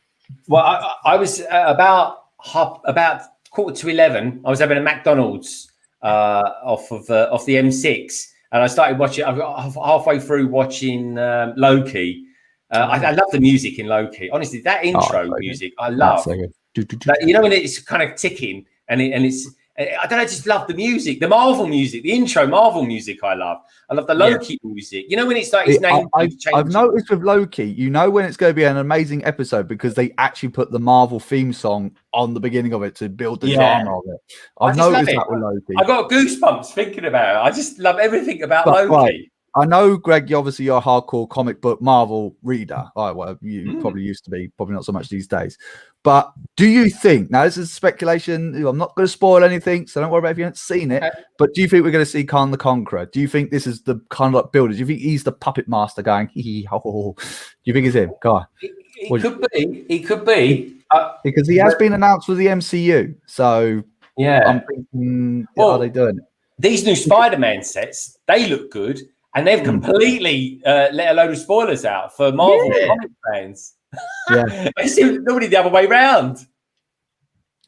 Well, I was about 11:15. I was having a McDonald's off the M6. And I started watching. I got halfway through watching Loki. I love the music in Loki. Honestly, that intro music I love. When it's kind of ticking and it's. I don't know. I just love the music, the Marvel music, the intro Marvel music. I love the Loki music. When it's like his name. I've noticed with Loki, when it's going to be an amazing episode because they actually put the Marvel theme song on the beginning of it to build the drama of it. I've noticed that with Loki. I got goosebumps thinking about it. I just love everything about Loki. Right. I know, Greg, you're a hardcore comic book Marvel reader. You probably used to be, probably not so much these days. But do you think, now this is speculation, I'm not going to spoil anything, so don't worry about if you haven't seen it, but do you think we're going to see Khan the Conqueror? Do you think this is the kind of like builder? Do you think he's the puppet master going, hee hee ho ho? Do you think it's him? Go on. He could be. Because he has been announced with the MCU. So I'm thinking, are they doing it? These new Spider-Man sets, they look good. And they've completely let a load of spoilers out for Marvel comic fans. Yeah, it seems normally the other way around.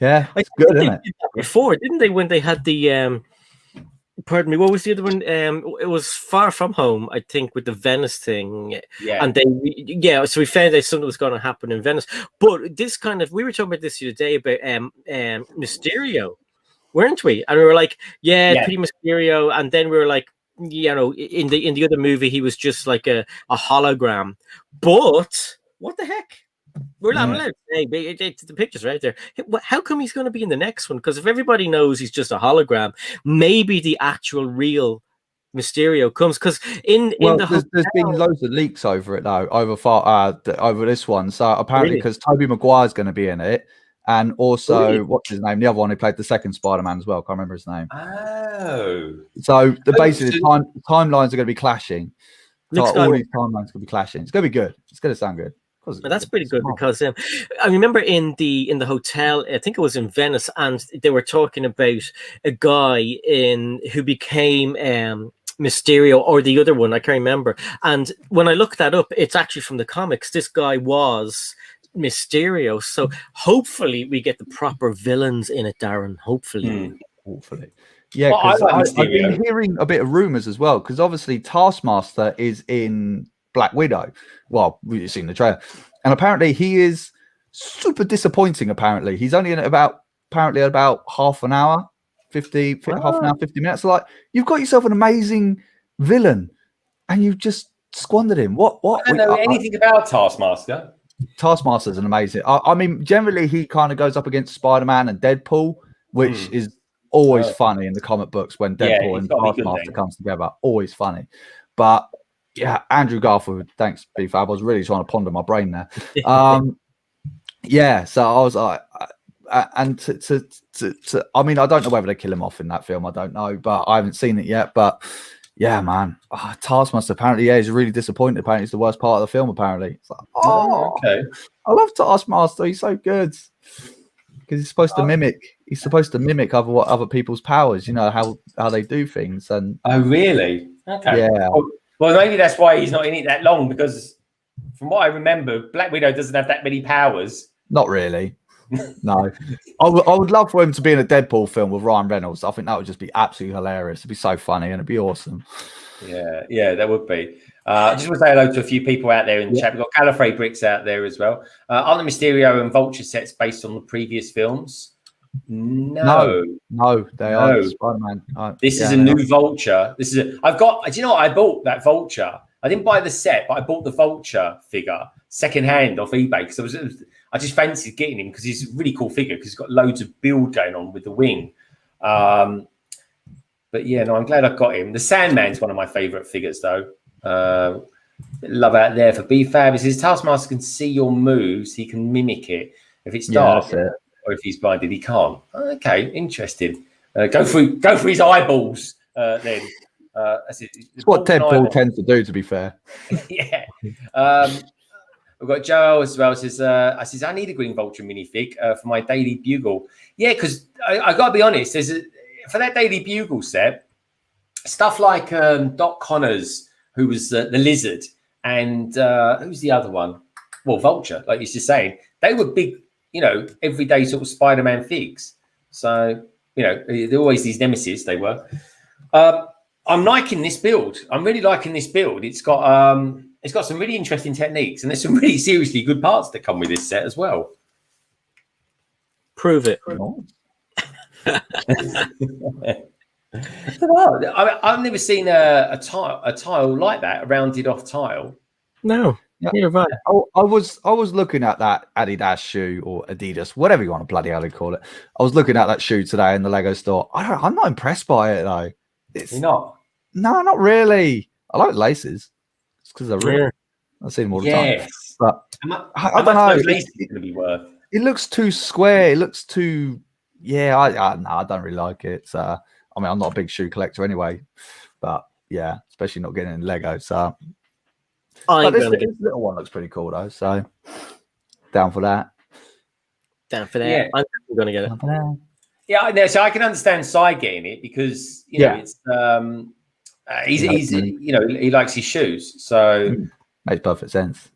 Yeah, it's good, isn't it? Before, didn't they? When they had the pardon me, what was the other one? It was Far From Home, I think, with the Venice thing. Yeah, and so we found out something was going to happen in Venice. But this we were talking about this the other day about Mysterio, weren't we? And we were like, pretty Mysterio, and then we were like, in the other movie, he was just like a hologram. But what the heck? We're not allowed to say. The picture's right there. How come he's going to be in the next one? Because if everybody knows he's just a hologram, maybe the actual real Mysterio comes. Because there's been loads of leaks over it though, over this one. So apparently, because Tobey Maguire's going to be in it. And also, what's his name? The other one who played the second Spider-Man as well. Can't remember his name. Oh. So basically, timelines are going to be clashing. All these timelines are going to be clashing. It's going to be good. It's going to sound good. That's pretty good because I remember in the hotel, I think it was in Venice, and they were talking about a guy who became Mysterio or the other one, I can't remember. And when I looked that up, it's actually from the comics. This guy was Mysterio. So hopefully we get the proper villains in it, Darren. Hopefully. Hopefully. Yeah, Well, I because like I've been Mysterio. hearing a bit of rumors as well. Because obviously Taskmaster is in Black Widow. Well, we've seen the trailer, and apparently he is super disappointing. Apparently he's only in it about half an hour, 50 minutes. Like, you've got yourself an amazing villain, and you've just squandered him. What? I don't know anything about Taskmaster. Taskmaster's an amazing. I mean, generally he kind of goes up against Spider-Man and Deadpool, which is always funny in the comic books when Deadpool and Taskmaster comes together. Always funny. But yeah, Andrew Garfield, thanks, BFAB. I was really trying to ponder my brain there. Yeah, so I was like, and I mean, I don't know whether they kill him off in that film. I don't know, but I haven't seen it yet. But yeah, man, Taskmaster apparently, he's really disappointed. Apparently, it's the worst part of the film. Apparently, it's like, okay. I love Taskmaster. He's so good because he's supposed to mimic. He's supposed to mimic other people's powers. You know how they do things. And oh, really? Okay. Yeah. Well, maybe that's why he's not in it that long, because from what I remember, Black Widow doesn't have that many powers. Not really. No. I would love for him to be in a Deadpool film with Ryan Reynolds. I think that would just be absolutely hilarious. It'd be so funny and it'd be awesome. Yeah, that would be. I just want to say hello to a few people out there in the chat. We've got Gallifrey Bricks out there as well. Aren't the Mysterio and Vulture sets based on the previous films? No, they are Spider-Man. This is a new Vulture. Do you know what? I bought that Vulture. I didn't buy the set, but I bought the Vulture figure secondhand off eBay because I just fancied getting him because he's a really cool figure because he's got loads of build going on with the wing. But yeah, no, I'm glad I got him. The Sandman's one of my favourite figures, though. Love out there for BFAB. It says Taskmaster can see your moves. He can mimic it. If it's dark or if he's blinded, he can't. Okay, interesting. Go through his eyeballs then. It's what Deadpool tends to do, to be fair. Yeah. We've got Joel as well. Says, I need a Green Vulture minifig for my Daily Bugle. Yeah, because I got to be honest, for that Daily Bugle set, stuff like Doc Connors, who was the Lizard, and who's the other one? Well, Vulture, like you're just saying. They were big, everyday sort of Spider-Man figs. So, they're always these nemesis, they were. I'm liking this build. I'm really liking this build. It's got some really interesting techniques, and there's some really seriously good parts that come with this set as well. Prove it. I've never seen a tile like that, a rounded off tile. No, neither have I. I was looking at that Adidas shoe or Adidas, whatever you want to bloody hell call it. I was looking at that shoe today in the Lego store. I'm not impressed by it though. You're not? No, not really. I like laces. It's because they're real. I've seen them all the time. But I don't know. Laces going to be worth? It looks too square. It looks too. Yeah, I don't really like it. So, I mean, I'm not a big shoe collector anyway. But yeah, especially not getting in Lego. So, but this little one looks pretty cool though. So, down for that. Down for that. Yeah. I'm going to get it. Yeah, so I can understand Cy getting it because it's he likes his shoes, so makes perfect sense.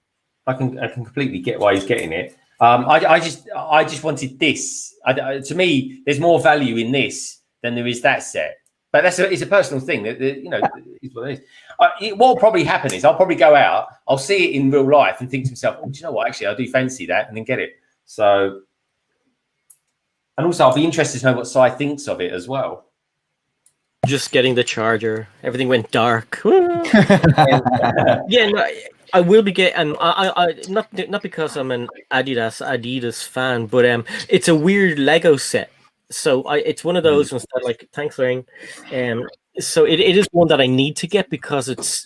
I can completely get why he's getting it. I just wanted this. To me, there's more value in this than there is that set. But it's a personal thing. It's what it is. What will probably happen is I'll probably go out, I'll see it in real life, and think to myself, "Oh, do you know what? Actually, I do fancy that," and then get it. So. And also, I'll be interested to know what Cy thinks of it as well. Just getting the charger. Everything went dark. Yeah, no, I will be getting. I not because I'm an Adidas fan, but it's a weird Lego set. So it's one of those ones that, like, thanks, Lorraine. So it is one that I need to get because it's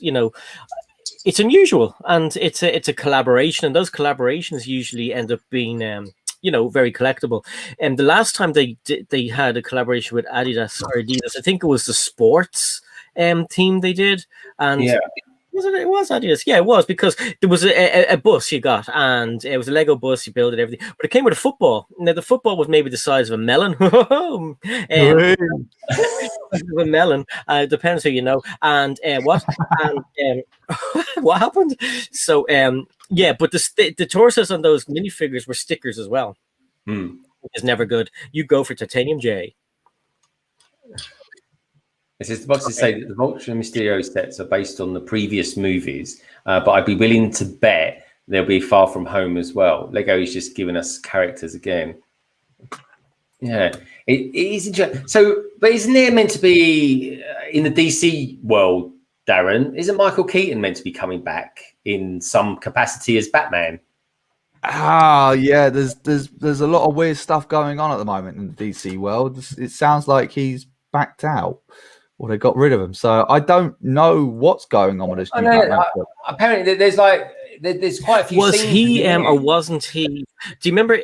it's unusual and it's a collaboration, and those collaborations usually end up being very collectible. And the last time they had a collaboration with Adidas, I think it was the sports team they did, and Was it? It was Adidas. Yeah, it was, because there was a bus you got, and it was a Lego bus. You built it, everything, but it came with a football. Now the football was maybe the size of a melon. A melon. Depends who you know. And what? And what happened? So yeah, but the torsos on those minifigures were stickers as well. Which is never good. You go for Titanium J. It says the boxes say that the Vulture and Mysterio sets are based on the previous movies, but I'd be willing to bet they'll be Far From Home as well. Lego is just giving us characters again. Yeah, it is interesting. So, but isn't there meant to be in the DC world, Darren? Isn't Michael Keaton meant to be coming back in some capacity as Batman? Yeah, there's a lot of weird stuff going on at the moment in the DC world. It sounds like he's backed out, or they got rid of him. So I don't know what's going on with this. Apparently, there's quite a few. Was he or wasn't he? Do you remember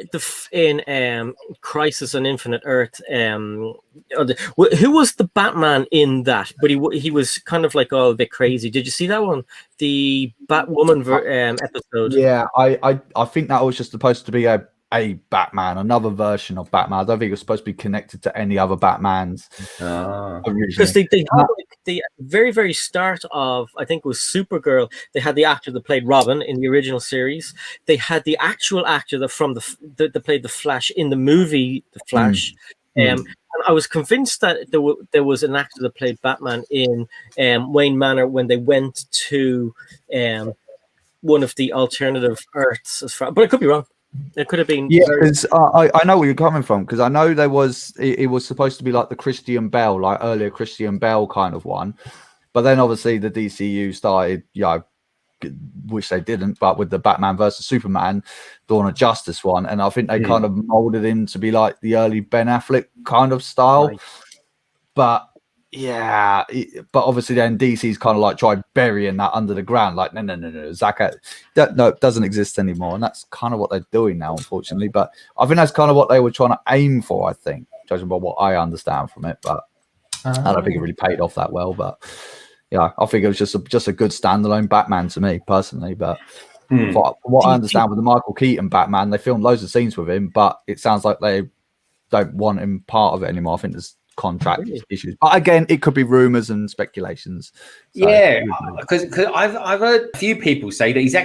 in Crisis on Infinite Earth? Who was the Batman in that? But he was kind of like all a bit crazy. Did you see that one? The Batwoman episode. Yeah, I think that was just supposed to be a Batman, another version of Batman. I don't think it was supposed to be connected to any other Batmans. Because they had the very, very start of, I think it was Supergirl, they had the actor that played Robin in the original series. They had the actual actor that played the Flash in the movie The Flash. And I was convinced that there was an actor that played Batman in Wayne Manor when they went to one of the alternative Earths, but I could be wrong. It could have been. Yeah, because I know where you're coming from, because I know it was supposed to be like the Christian Bale, like earlier Christian Bale kind of one, but then obviously the DCU started, which they didn't, but with the Batman versus Superman, Dawn of Justice one, and I think they kind of molded him to be like the early Ben Affleck kind of style, right. But yeah, but obviously then DC's kind of like tried burying that under the ground, like no, Zack, it doesn't exist anymore, and that's kind of what they're doing now, unfortunately. But I think that's kind of what they were trying to aim for, I think, judging by what I understand from it. But I don't think it really paid off that well. But yeah, I think it was just a good standalone Batman to me personally. But from what I understand with the Michael Keaton Batman, they filmed loads of scenes with him, but it sounds like they don't want him part of it anymore. I think there's contract issues, but again, it could be rumors and speculations. So, because I've heard a few people say that he's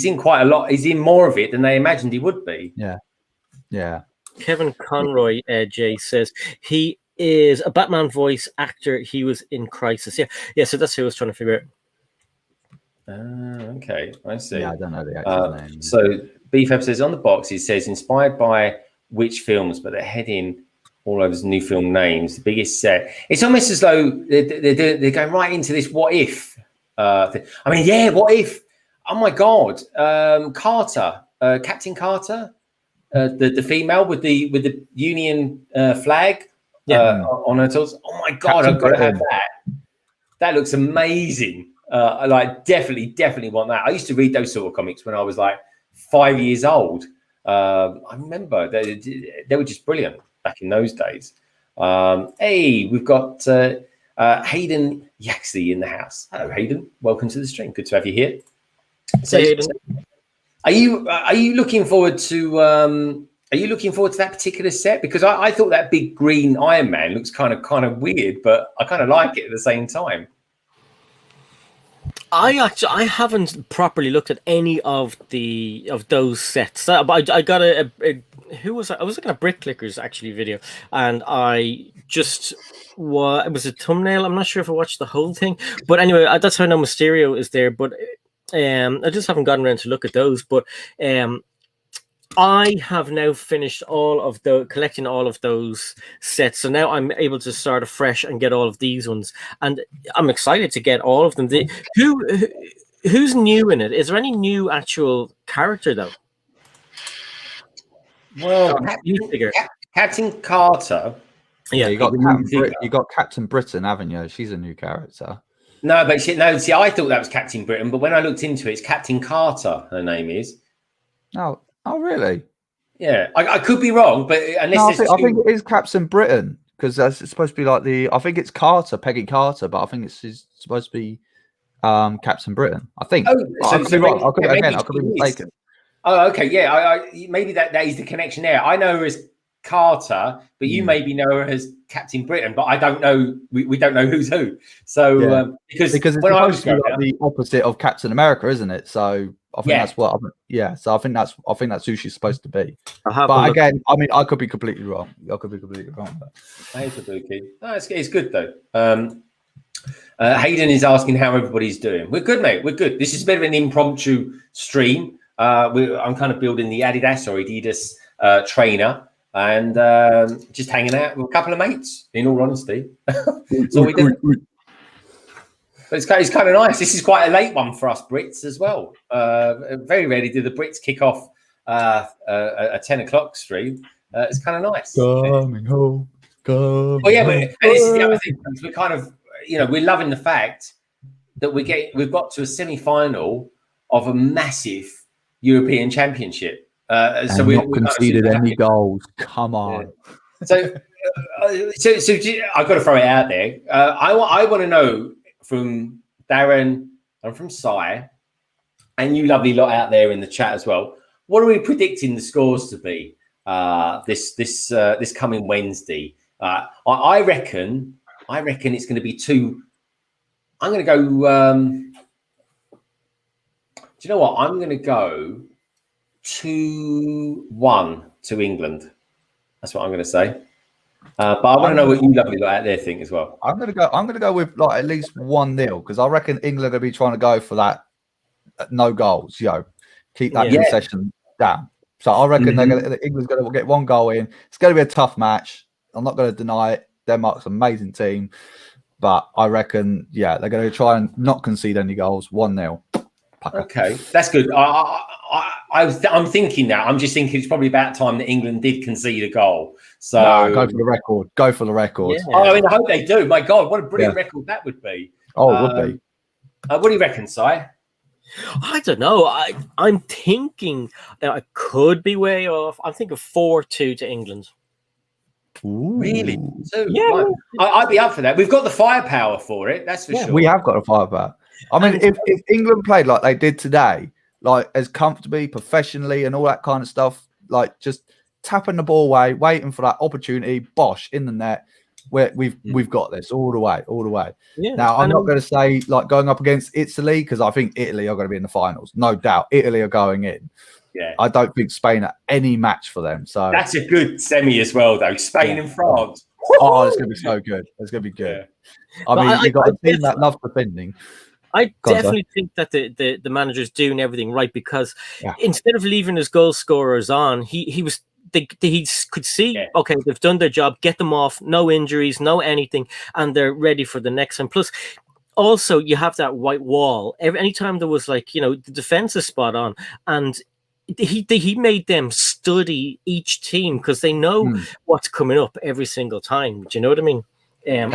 in quite a lot. He's in more of it than they imagined he would be. Yeah. Kevin Conroy Jay says he is a Batman voice actor. He was in Crisis. Yeah. So that's who I was trying to figure out. Okay, I see. Yeah, I don't know the actual name. So Beefab says on the box, it says inspired by which films, but they're heading all over new film names. The biggest set. It's almost as though they're going right into this what if thing. I mean, yeah, what if? Oh my God, Carter, Captain Carter, the female with the Union flag on her tools. Oh my God, I've got to have that. That looks amazing. I definitely want that. I used to read those sort of comics when I was like 5 years old. I remember they were just brilliant back in those days. Hey, we've got Hayden Yaxley in the house. Hello, Hayden. Welcome to the stream. Good to have you here. So, are you looking forward to that particular set? Because I thought that big green Iron Man looks kind of weird, but I kind of like it at the same time. I haven't properly looked at any of those sets. But I got a who was I was looking at Brick Clicker's actually video, and I just it was a thumbnail. I'm not sure if I watched the whole thing, but anyway, that's how I know Mysterio is there. But I just haven't gotten around to look at those. But I have now finished collecting all of those sets, so now I'm able to start afresh and get all of these ones, and I'm excited to get all of them. Who's new in it? Is there any new actual character though? Well, Captain Carter. Yeah, you got Captain Britain, haven't you? She's a new character. No, but see, I thought that was Captain Britain, but when I looked into it, it's Captain Carter. Her name is. Oh, really? Yeah, I could be wrong, but unless I think it is Captain Britain, because it's supposed to be like I think it's Carter, Peggy Carter, but I think it's supposed to be Captain Britain. I think. Oh, I could be wrong. I could be maybe mistaken. Oh, okay, yeah. I maybe that is the connection there. I know her as Carter, but you maybe know her as Captain Britain, but I don't know. We don't know who's who. So because it's when I was supposed to be like the opposite of Captain America, isn't it? So I think that's what. So I think that's who she's supposed to be. But again, I mean, I could be completely wrong. But... Hey, Kabuki. No, it's good though. Hayden is asking how everybody's doing. We're good, mate. We're good. This is a bit of an impromptu stream. I'm kind of building the ADIDAS trainer and just hanging out with a couple of mates, in all honesty. That's all we do. But it's kind of nice. This is quite a late one for us Brits as well. Very rarely do the Brits kick off a 10 o'clock stream. It's kind of nice. Coming home. Well, yeah, and this is the other thing. We're kind of, we're loving the fact that we've got to a semi-final of a massive European Championship. So we conceded any goals. Come on. Yeah. So I've got to throw it out there. I want to know from Darren and from Si, and you lovely lot out there in the chat as well. What are we predicting the scores to be this coming Wednesday? I reckon it's going to be 2. I'm going to go. Do you know what? I'm going to go 2-1 to England. That's what I'm going to say. But I want to know what you lovely lot out there think as well. I'm going to go with like at least 1-0 because I reckon England are going to be trying to go for that no goals. Keep that concession down. So I reckon England's going to get 1 goal in. It's going to be a tough match. I'm not going to deny it. Denmark's an amazing team, but I reckon they're going to try and not concede any goals. 1-0. Okay, that's good. I'm thinking now. I'm just thinking it's probably about time that England did concede a goal. So go for the record. Go for the record. Yeah. I mean, I hope they do. My God, what a brilliant record that would be. Oh, it would be. What do you reckon, Si? I don't know. I'm thinking that I could be way off. I'm thinking 4-2 to England. Ooh. Really? So, yeah, I'd be up for that. We've got the firepower for it. That's for sure. We have got the firepower. I mean, if England played like they did today, like as comfortably, professionally, and all that kind of stuff, like just tapping the ball away, waiting for that opportunity, bosh in the net. We've got this all the way. Yeah, now I'm not going to say like going up against Italy because I think Italy are going to be in the finals, no doubt. Italy are going in. Yeah, I don't think Spain are any match for them. So that's a good semi as well, though. Spain and France. Oh, it's going to be so good. It's going to be good. Yeah. I mean, you got a team that loves defending. I definitely think that the manager's doing everything right because instead of leaving his goal scorers on, he could see, okay, they've done their job, get them off, no injuries, no anything, and they're ready for the next one. Plus, also, you have that white wall. Anytime there was the defense is spot on, and he made them study each team because they know what's coming up every single time. Do you know what I mean? You're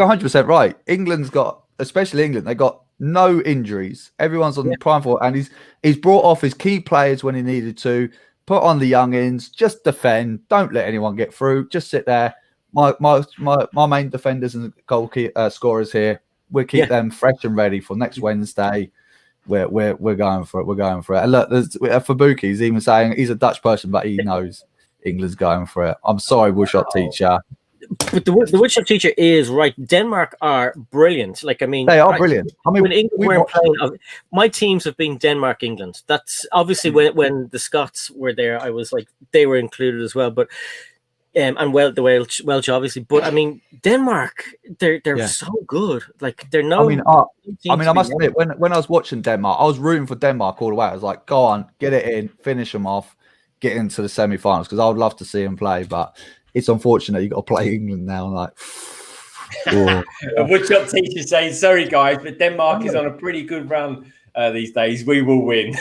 100% right. England's got, especially England, they got no injuries. Everyone's on the prime for, and he's brought off his key players when he needed to. Put on the youngins, just defend. Don't let anyone get through. Just sit there. My main defenders and goal scorers here. We'll keep them fresh and ready for next Wednesday. We're going for it. We're going for it. And look, Fabuki's even saying he's a Dutch person, but he knows England's going for it. I'm sorry, Woodshot teacher. But the Woodshot teacher is right. Denmark are brilliant. They are brilliant. I mean, when England weren't playing, my teams have been Denmark, England. That's obviously when the Scots were there. I was like they were included as well. But and the Welsh obviously. But I mean, Denmark, they're so good. They're no. I must admit, when I was watching Denmark, I was rooting for Denmark all the way. I was like, go on, get it in, finish them off, get into the semi-finals because I would love to see them play, but. It's unfortunate you got to play England now. A woodshop teacher saying, "Sorry guys, but Denmark is on a pretty good run these days. We will win."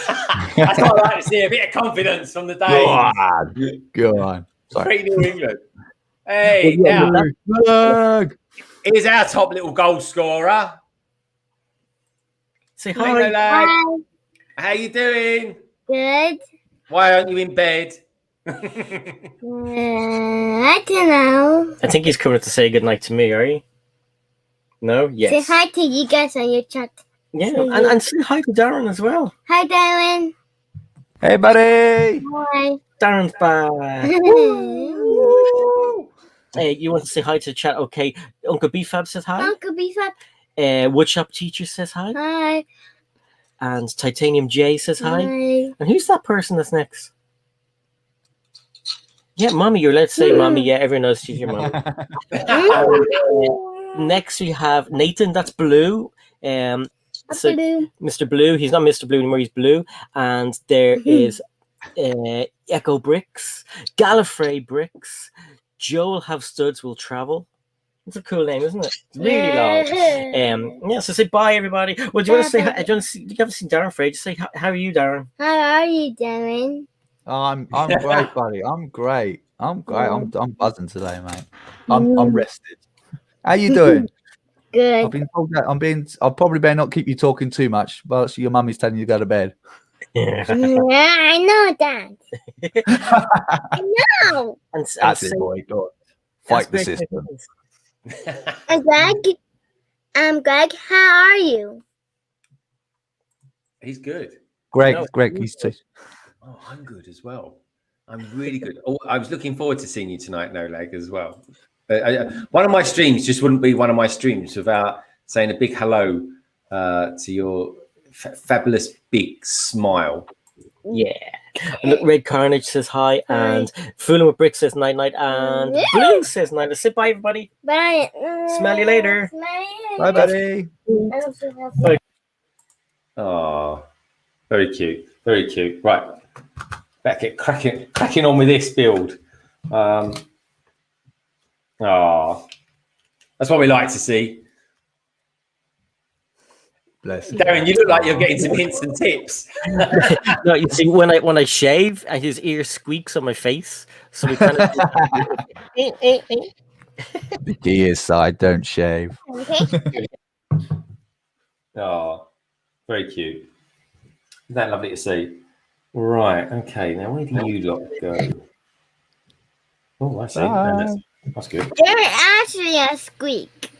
That's what I like to see, a bit of confidence from the Danes. Go on. Great New England. Hey, here's our top little goal scorer. Say hi. Hi. How you doing? Good. Why aren't you in bed? I don't know. I think he's coming to say goodnight to me, are you? No? Yes. Say hi to you guys on your chat. Yeah, and say hi to Darren as well. Hi, Darren. Hey, buddy. Hi. Darren's back. Hey, you want to say hi to the chat? Okay. Uncle B-Fab says hi. Uncle Beefab. Woodshop Teacher says hi. Hi. And Titanium J says hi. Hi. And who's that person that's next? Yeah, Mommy. You're allowed to say Mommy. Yeah, everyone knows she's your Mommy. Next, we have Nathan. That's Blue. So Mr. Blue. He's not Mr. Blue anymore. He's Blue. And there is Echo Bricks, Gallifrey Bricks, Joel Have Studs Will Travel. It's a cool name, isn't it? It's really long. Yeah. So say bye, everybody. Well, do you want to say? Do you want to see? You haven't seen Darren for ages. Say how are you, Darren? How are you, Darren? I'm great, buddy. I'm great. I'm buzzing today, mate. I'm rested. How you doing? Good. I've been told that I'll probably better not keep you talking too much, but your mummy's telling you to go to bed. Yeah. I know that. I know. That's it, boy. Go on. Fight the system. Greg, how are you? He's good. Greg, he's too. Oh, I'm good as well. I'm really good. Oh, I was looking forward to seeing you tonight, No Leg, as well. One of my streams just wouldn't be one of my streams without saying a big hello to your fabulous big smile. Yeah. And look, Red Carnage says hi, and Fooling with Brick says night, and Blue says night. Say bye, everybody. Bye. Smell you later. Bye, buddy. Oh, very cute. Very cute. Right. Back at cracking on with this build. That's what we like to see. Bless you. Darren, you look like you're getting some hints and tips. No, you see, when I shave, and his ear squeaks on my face, so we kind of. The key is I don't shave. Okay. Oh, very cute. Isn't that lovely to see? Right. Okay. Now, where do you lot go? Oh, I see. That's good. They're actually a squeak.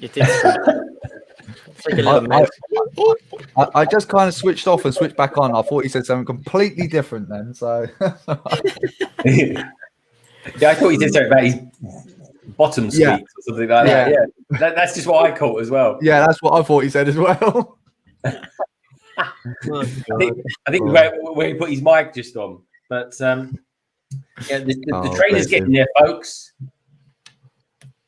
It is. It's like a little mouse. I just kind of switched off and switched back on. I thought he said something completely different then. So Yeah, I thought you did something about his bottom squeaks or something like that. Yeah, that's just what I caught as well. yeah, that's what I thought he said as well. I think where he put his mic just on, but yeah, the trainer's getting there, folks.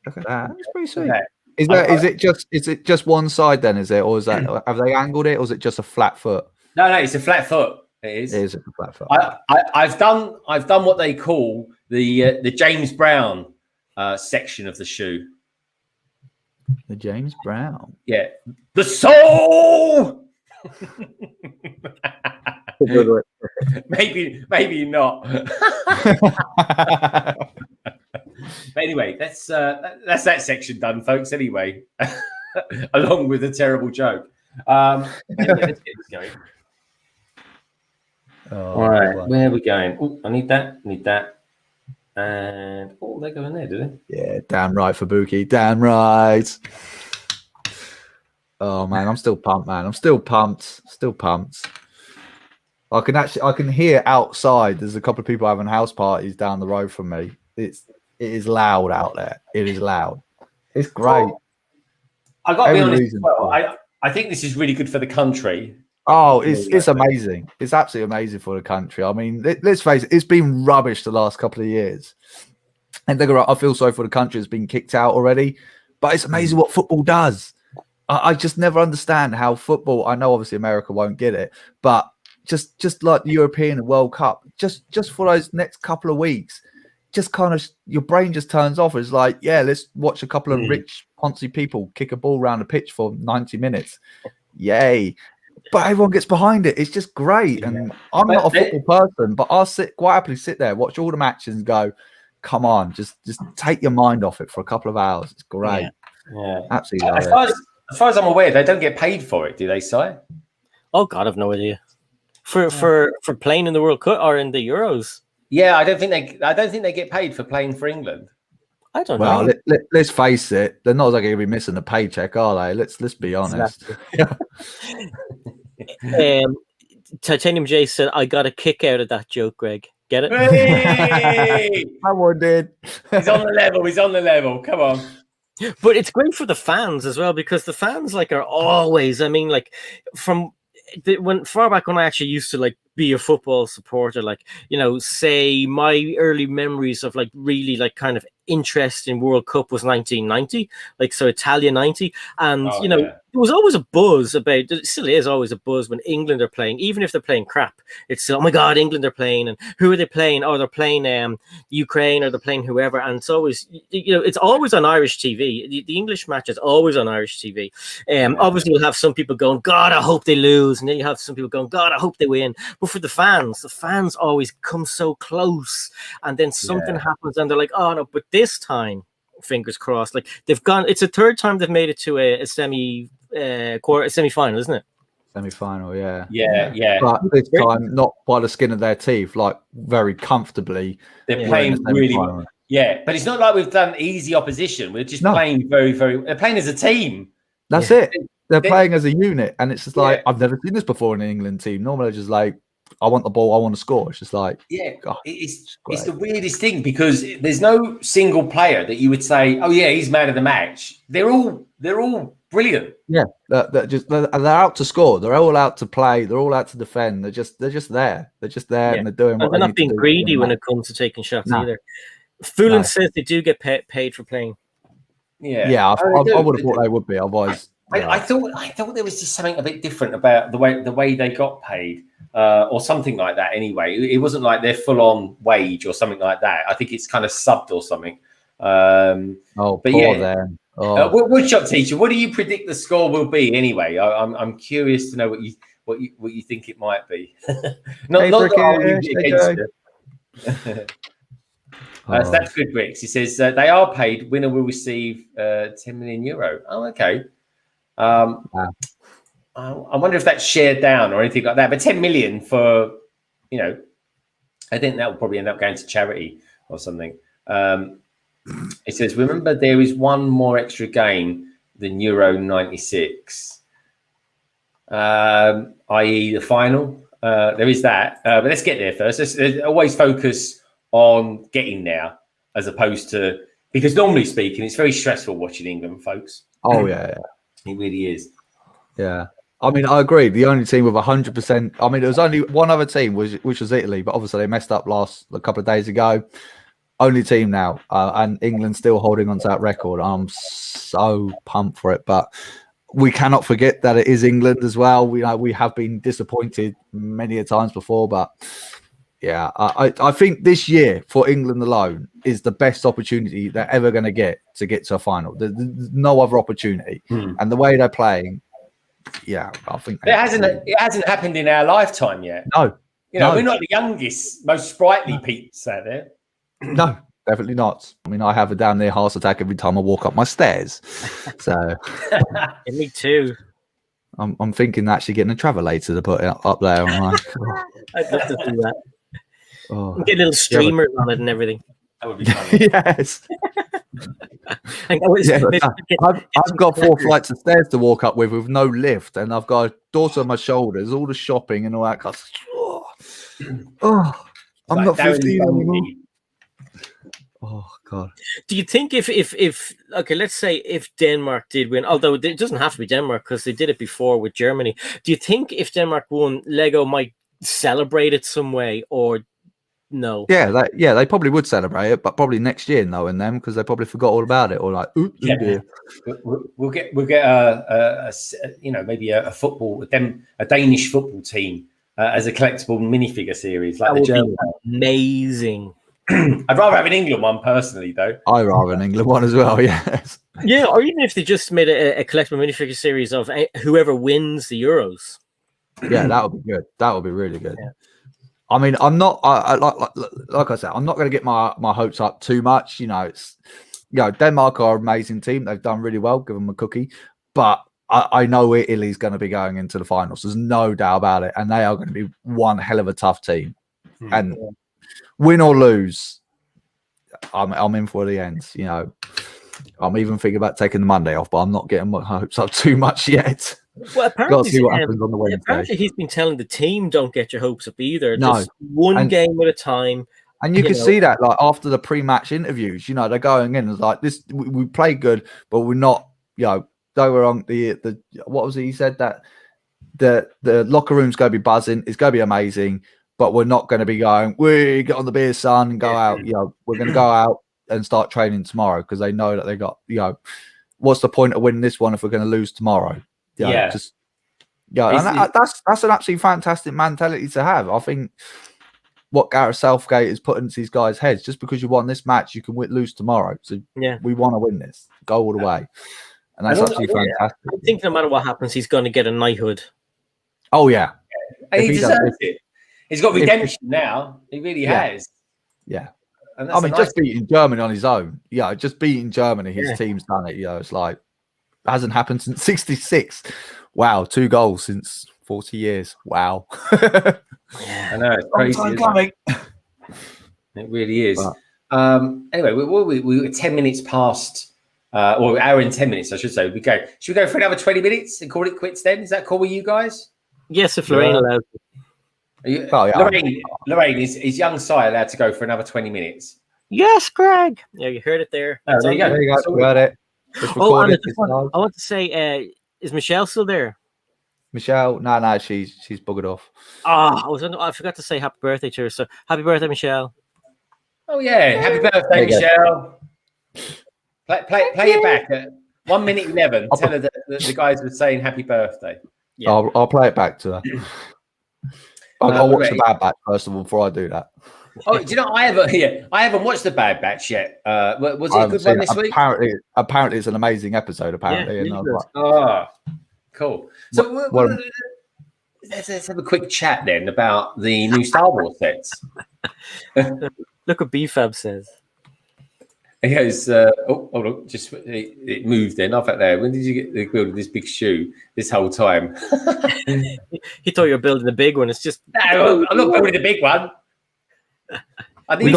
Look at that. It's pretty sweet. Is it just one side then? Is it, or is that have they angled it, or is it just a flat foot? No, it's a flat foot. It is. It is a flat foot. I've done what they call the James Brown section of the shoe. The James Brown. Yeah, the soul. maybe not. But anyway, that's that section done, folks. Anyway, along with a terrible joke. Let's get this going. All right, where are we going? Oh, I need that. And they go in there, do they? Yeah, damn right for Buki. Damn right. Oh man, I'm still pumped, man. I'm still pumped. I can hear outside. There's a couple of people having house parties down the road from me. It is loud out there. It is loud. It's great. I got to be honest as well. I think this is really good for the country. Oh, it's amazing. It's absolutely amazing for the country. I mean, let's face it, it's been rubbish the last couple of years. And I feel sorry for the country that's been kicked out already. But it's amazing what football does. I just never understand how football, I know obviously America won't get it, but just like the European and World Cup, just for those next couple of weeks, just kind of your brain just turns off. It's like, yeah, let's watch a couple of rich poncy people kick a ball around the pitch for 90 minutes. Yay. But everyone gets behind it. It's just great. And I'm not a football person, but I'll quite happily sit there, watch all the matches and go, come on, just take your mind off it for a couple of hours. It's great. Yeah. Absolutely. As far as I'm aware, they don't get paid for it, do they, Si? Oh God, I've no idea. For playing in the World Cup or in the Euros. Yeah, I don't think they get paid for playing for England. I don't Well, know. let's face it, they're not like going to be missing a paycheck, are they? Let's be honest. Titanium J said, "I got a kick out of that joke, Greg. Get it?" Hey! Someone did. He's on the level. He's on the level. Come on. But it's great for the fans as well, because the fans like are always, I mean, like from when far back when I actually used to like be a football supporter, like, you know, say my early memories of like really like kind of interest in World Cup was 1990, like so Italia 90, and Oh, you know, yeah. there was always a buzz about, it still is always a buzz when England are playing, even if they're playing crap. It's still, oh my god, England are playing, and who are they playing? Oh, they're playing Ukraine, or they're playing whoever, and it's always, you know, it's always on Irish TV. The English match is always on Irish TV. Obviously you'll have some people going, God, I hope they lose, and then you have some people going, God, I hope they win. But for the fans always come so close, and then something happens and they're like, oh no, but this time, fingers crossed, like they've gone, it's the third time they've made it to a semi-final, isn't it? Semi-final, yeah. But But this time, not by the skin of their teeth, like very comfortably. they're playing really well. Yeah, but it's not like we've done easy opposition. We're just playing very, very. They're playing as a team. That's it. They're playing as a unit, and it's just like, I've never seen this before in an England team. Normally, it's just like, I want the ball, I want to score. It's just like, God, it's the weirdest thing, because there's no single player that you would say, oh yeah, he's man of the match. They're all brilliant. Yeah, they're out to score. They're all out to play. They're all out to defend. They're just there. They're just there, and they're doing what they're they not being greedy when it comes to taking shots either. Fulham says they do get paid for playing. Yeah, I would have thought they would be. Otherwise, I thought there was just something a bit different about the way they got paid, or something like that. Anyway, it wasn't like their full on wage or something like that. I think it's kind of subbed or something. Woodshop teacher, what do you predict the score will be? Anyway, I'm curious to know what you think it might be. That's good, Bricks. He says they are paid. Winner will receive €10 million. Oh, okay. I wonder if that's shared down or anything like that. But 10 million for, you know, I think that will probably end up going to charity or something. It says, remember, there is one more extra game than Euro 96, i.e. the final. There is that. But let's get there first. Let's always focus on getting there, as opposed to, because normally speaking, it's very stressful watching England, folks. Oh, yeah. It really is. Yeah. I mean, I agree. The only team with 100%. I mean, there was only one other team, which was Italy, but obviously they messed up a couple of days ago. Only team now, and England still holding on to that record. I'm so pumped for it, but we cannot forget that it is England as well. We have been disappointed many a times before, but yeah, I think this year for England alone is the best opportunity they're ever going to get to a final. There's no other opportunity, and the way they're playing, yeah, I think it hasn't happened in our lifetime yet. No, we're not the youngest, most sprightly peeps out there. No, definitely not. I mean, I have a damn near heart attack every time I walk up my stairs. So, me too. I'm thinking actually getting a travelator to put it up there. I'm like, I'd love to do that. Get little streamers on it and everything. That would be funny. Yes. I've got 4 flights of stairs to walk up with no lift, and I've got a daughter on my shoulders, all the shopping and all that. I'm not 15 anymore. Oh God! Do you think if okay, let's say if Denmark did win, although it doesn't have to be Denmark because they did it before with Germany. Do you think if Denmark won, Lego might celebrate it some way, or no? Yeah, they probably would celebrate it, but probably next year, knowing them, because they probably forgot all about it, or like, oops, dear. We'll get maybe a Danish football team as a collectible minifigure series, like that the German. Amazing. I'd rather have an England one personally, though. I'd rather an England one as well. Yes. Yeah, or even if they just made a collectible minifigure series of whoever wins the Euros. Yeah, that would be good. That would be really good. Yeah. I mean, I'm not. Like I said, I'm not going to get my hopes up too much. Denmark are an amazing team. They've done really well. Give them a cookie, but I know Italy's going to be going into the finals. There's no doubt about it, and they are going to be one hell of a tough team. And win or lose, I'm in for the ends. You know, I'm even thinking about taking the Monday off, but I'm not getting my hopes up too much yet. Well, Got to see what happens on the Wednesday. Apparently, he's been telling the team, "Don't get your hopes up either. No. Just one game at a time." And you can see that, like after the pre-match interviews, you know, they're going in and like this. We played good, but we're not. You know, they were on the what was it? He said that the locker room's going to be buzzing. It's going to be amazing, but we're not going to be going. We get on the beer, son, and go out. You know, we're going to go out and start training tomorrow because they know that they got. You know, what's the point of winning this one if we're going to lose tomorrow? You know, Yeah, just and that's an absolutely fantastic mentality to have. I think what Gareth Southgate has put into these guys' heads, just because you won this match, you can lose tomorrow. So we want to win this, go all the way, and that's absolutely fantastic. I think no matter what happens, he's going to get a knighthood. Oh yeah, and he deserves it. He's got redemption now. He really has. Yeah. And I mean, just beating Germany on his own. Yeah, just beating Germany. His team's done it. You know, it's like it hasn't happened since '66. Wow, 2 goals since 40 years. Wow. I know, it's crazy. Isn't it? It really is. Anyway, we were 10 minutes past, or an hour and 10 minutes, I should say. Should we go for another 20 minutes and call it quits then? Is that cool with you guys? Yes, if Lorraine allows. Lorraine, is young Si allowed to go for another 20 minutes? Yes, Greg. Yeah, you heard it there. Oh, there you go. There you go. Got it. Oh, and I want to say, is Michelle still there? Michelle, no, she's buggered off. I forgot to say happy birthday to her. So happy birthday, Michelle. Oh yeah, happy birthday, Michelle. Play it back at 1 minute 11. Tell her that the guys were saying happy birthday. Yeah. I'll play it back to her. I'll watch the Bad Batch first of all before I do that. Oh, do you know I haven't watched the Bad Batch yet. Was it a good one this week? Apparently, it's an amazing episode. Apparently, Cool. So let's have a quick chat then about the new Star Wars sets. Look what BFAB says. He goes, hold on, just it moved then. I thought there. When did you get the build of this big shoe this whole time? He thought you were building a big one. It's just no, I'm not building a big one. I think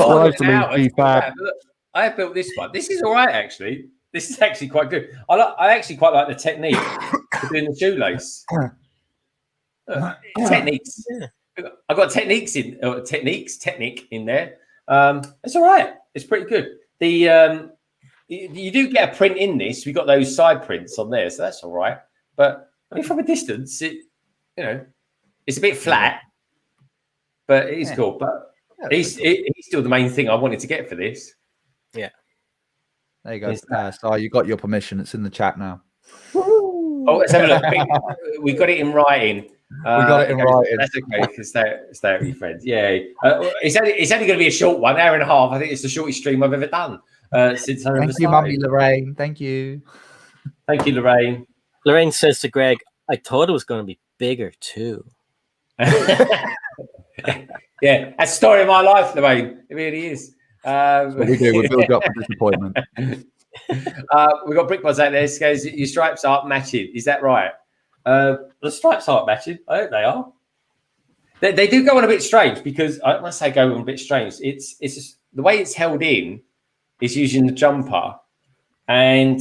I have built this one. This is all right, actually. This is actually quite good. I actually quite like the technique for doing the shoelace. Techniques. I've got technique in there. It's all right. It's pretty good. You do get a print in this. We got those side prints on there, so that's all right. But I mean, from a distance, it's a bit flat, but it is cool. But he's still the main thing I wanted to get for this. Yeah. There you go. So you got your permission. It's in the chat now. Oh, let's have a look. We got it in writing. We got it in writing. That's okay. Because stay with your friends. Yeah. It's only going to be a short one, hour and a half. I think it's the shortest stream I've ever done since I Thank you, Mummy Lorraine. Thank you. Thank you, Lorraine. Lorraine says to Greg, I thought it was going to be bigger too. Yeah, that's the story of my life, Lorraine. It really is. We do. We build up for disappointment. We've got Brick Buzz out there. He goes, your stripes aren't matching. Is that right? The stripes aren't matching. I hope they are. They do go on a bit strange because I must say go on a bit strange. It's just, the way it's held in is using the jumper, and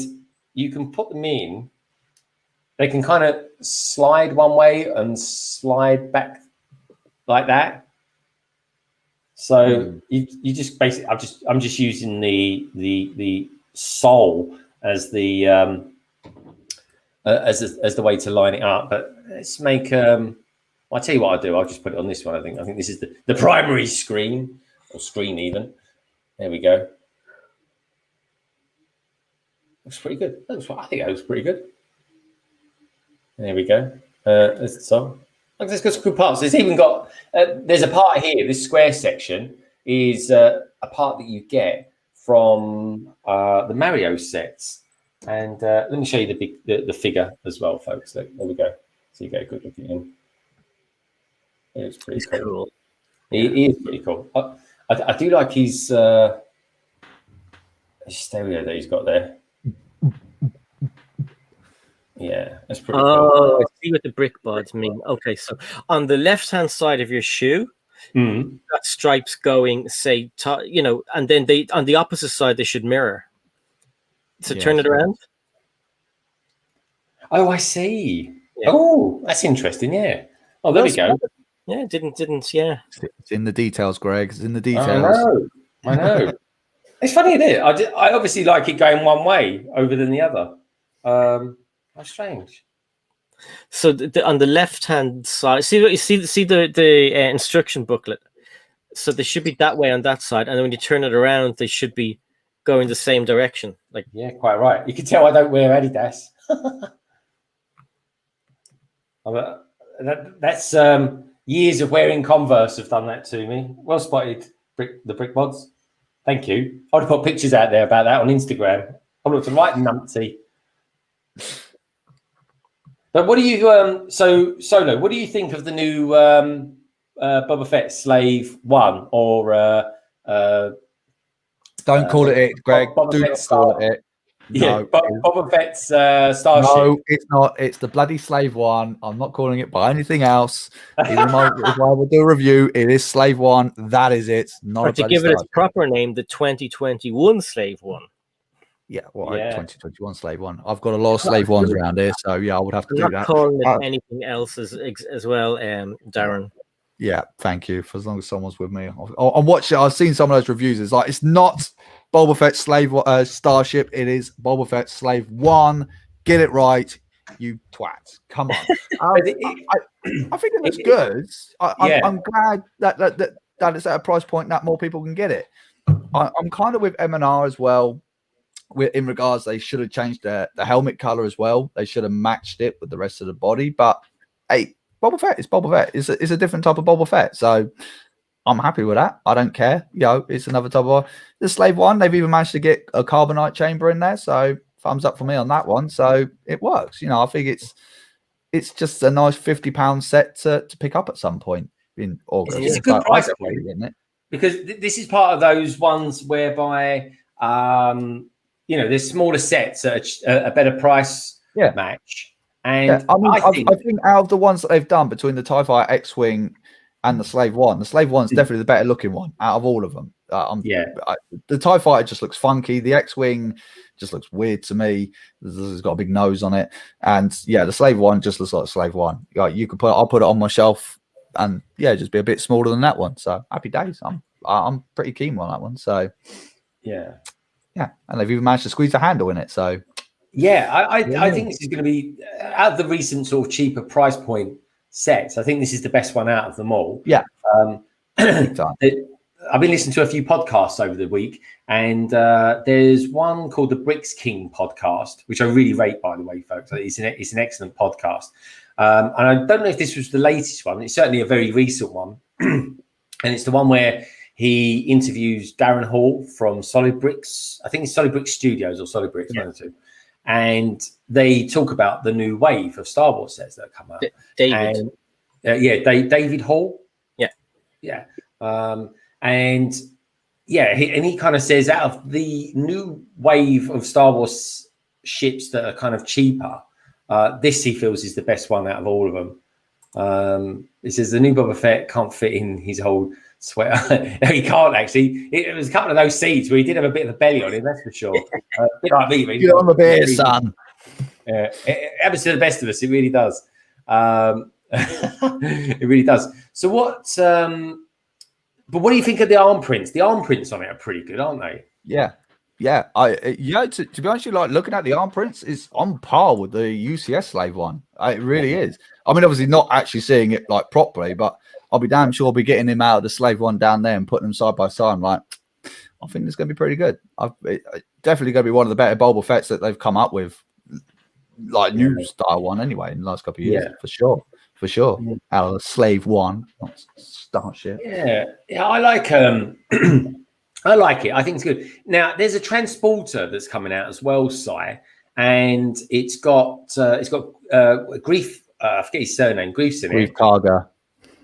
you can put them in. They can kind of slide one way and slide back like that. So you just basically, I'm just using the sole as the way to line it up. But let's make I'll tell you what I'll do. I'll just put it on this one. I think this is the primary screen, or screen even. There we go. Looks pretty good. I think that looks pretty good. There we go. There's the song. There's got some good parts. There's even got there's a part here. This square section is a part that you get from the Mario sets. And let me show you the figure as well, folks. There we go. So you get a good look at him. It's pretty cool. He is pretty cool. I do like his stereo that he's got there. Yeah, that's pretty cool. Oh, I see what the brick buds mean. Okay, so on the left-hand side of your shoe, that stripes going, say, and then they on the opposite side they should mirror. So turn it around. Oh, I see. Yeah. Oh, that's interesting. Yeah. Oh, there we go. Yeah, didn't. Yeah. It's in the details, Greg. It's in the I details. know. It's funny, isn't it? I obviously like it going one way over than the other. How strange. So on the left-hand side, see the instruction booklet. So they should be that way on that side, and then when you turn it around, they should be going the same direction. Like, yeah, quite right. You can tell I don't wear ADIDAS. That's years of wearing Converse have done that to me. Well spotted, the Brick Mods. Thank you. I would have put pictures out there about that on Instagram. I looked right numpty. But what do you so Solo? What do you think of the new Boba Fett Slave 1 or Don't call it, Greg. Boba Do Fett not Star. call it. Yeah, No. Boba Fett's Starship. No, it's not. It's the bloody Slave 1. I'm not calling it by anything else. If I will do a review, it is Slave 1. That is it. Not or to give it its proper name, the 2021 Slave 1. Yeah, well, 2021 Slave 1. I've got a lot of Slave 1s around here, so yeah, I would have to do I'm that. not calling it anything else as well, Darren. Yeah, thank you. For as long as someone's with me, I'm watching. I've seen some of those reviews. It's like it's not Boba Fett Slave Starship. It is Boba Fett Slave 1. Get it right, you twat. Come on. I think it looks good. I'm glad that it's at a price point that more people can get it. I'm kind of with M&R as well. In regards, they should have changed the helmet color as well. They should have matched it with the rest of the body. But hey, Boba Fett is Boba Fett. It's a different type of Boba Fett. So I'm happy with that. I don't care. It's another type of the Slave 1. They've even managed to get a carbonite chamber in there. So thumbs up for me on that one. So it works. I think it's just a nice £50 set to pick up at some point in August. It's a good price point, isn't it? Because this is part of those ones whereby there's smaller sets at a better price match. And I think out of the ones that they've done between the TIE Fighter X-Wing and the Slave 1, the Slave 1's definitely the better looking one out of all of them. The TIE Fighter just looks funky. The X-Wing just looks weird to me. It's got a big nose on it. And the Slave 1 just looks like Slave 1. I'll put it on my shelf and just be a bit smaller than that one. So happy days. I'm pretty keen on that one. So yeah, and they've even managed to squeeze a handle in it. So I think this is going to be out of the recent sort of cheaper price point sets. I think this is the best one out of them all. Yeah, I've been listening to a few podcasts over the week, and there's one called the Bricks King podcast, which I really rate, by the way, folks. It's an excellent podcast, and I don't know if this was the latest one. It's certainly a very recent one, and it's the one where he interviews Darren Hall from Solid Bricks. I think it's Solid Bricks Studios or Solid Bricks, one or two. And they talk about the new wave of Star Wars sets that have come out. David. David Hall. Yeah. And he kind of says out of the new wave of Star Wars ships that are kind of cheaper, this he feels is the best one out of all of them. He says the new Boba Fett can't fit in his whole sweater. No, he can't actually. It was a couple of those seats where he did have a bit of a belly on him, that's for sure. A bit like me, really. Get on the beer, son. It happens to the best of us. It really does. It really does. So what? But what do you think of the arm prints? The arm prints on it are pretty good, aren't they? Yeah. To be honest, you looking at the arm prints is on par with the UCS Slave one. It really is. I mean, obviously not actually seeing it properly, but I'll be damn sure I'll be getting him out of the Slave one down there and putting them side by side. I'm like, I think it's going to be pretty good. Definitely going to be one of the better Boba Fetts that they've come up with, new style one anyway in the last couple of years, for sure. Yeah. Out of the Slave one, not Starship. Yeah, I like I like it. I think it's good. Now, there's a transporter that's coming out as well, Si, and it's got Grief. I forget his surname. Grief's in it. Grief Karga.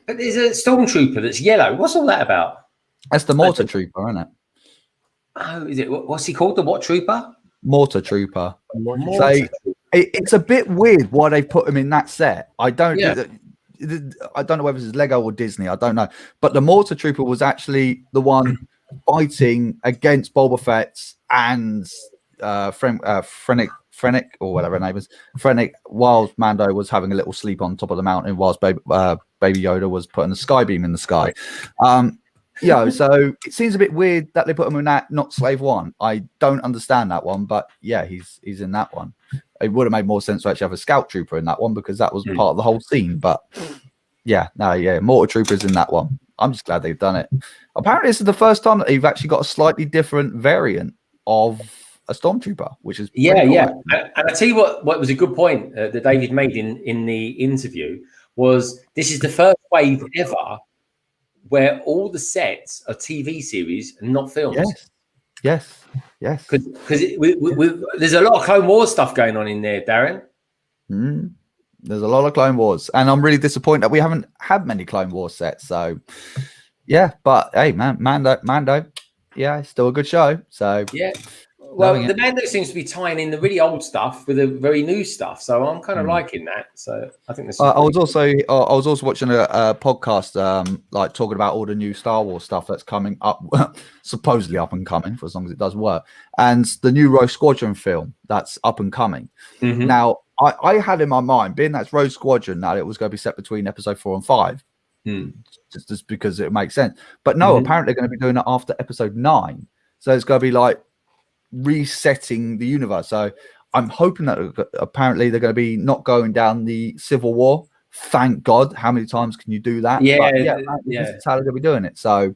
But there's a stormtrooper that's yellow. What's all that about? That's the mortar trooper, isn't it? Oh, is it? What's he called? The what trooper? Mortar trooper. It's a bit weird why they put him in that set. I don't. I don't know whether this is Lego or Disney. I don't know, but the Mortar Trooper was actually the one fighting against Boba Fett and Frennick or whatever her name is, Frennick, while Mando was having a little sleep on top of the mountain, whilst Baby Yoda was putting a sky beam in the sky. So it seems a bit weird that they put him in that, not Slave One. I don't understand that one, but yeah, he's in that one. It would have made more sense to actually have a Scout Trooper in that one because that was part of the whole scene. But Mortar Trooper's in that one. I'm just glad they've done it. Apparently, this is the first time that they've actually got a slightly different variant of a Stormtrooper, which is cool. And I tell you what was a good point that David made in the interview was this is the first wave ever where all the sets are TV series and not films. Yes. Because there's a lot of Clone Wars stuff going on in there, Darren. There's a lot of Clone Wars, and I'm really disappointed that we haven't had many Clone Wars sets. So, yeah, but hey, man, Mando, yeah, it's still a good show. So, yeah. Well, the Mando seems to be tying in the really old stuff with the very new stuff, so I'm kind of liking that. So I think this. I was also watching a podcast, like talking about all the new Star Wars stuff that's coming up, supposedly up and coming, for as long as it does work, and the new Rogue Squadron film that's up and coming. Now, I had in my mind, being that's Rogue Squadron, that it was going to be set between episode 4 and 5, just because it makes sense. But no, apparently they're going to be doing it after episode 9, so it's going to be like resetting the universe. So I'm hoping that apparently they're going to be not going down the Civil War. Thank God. How many times can you do that? That's how they're going to be doing it. So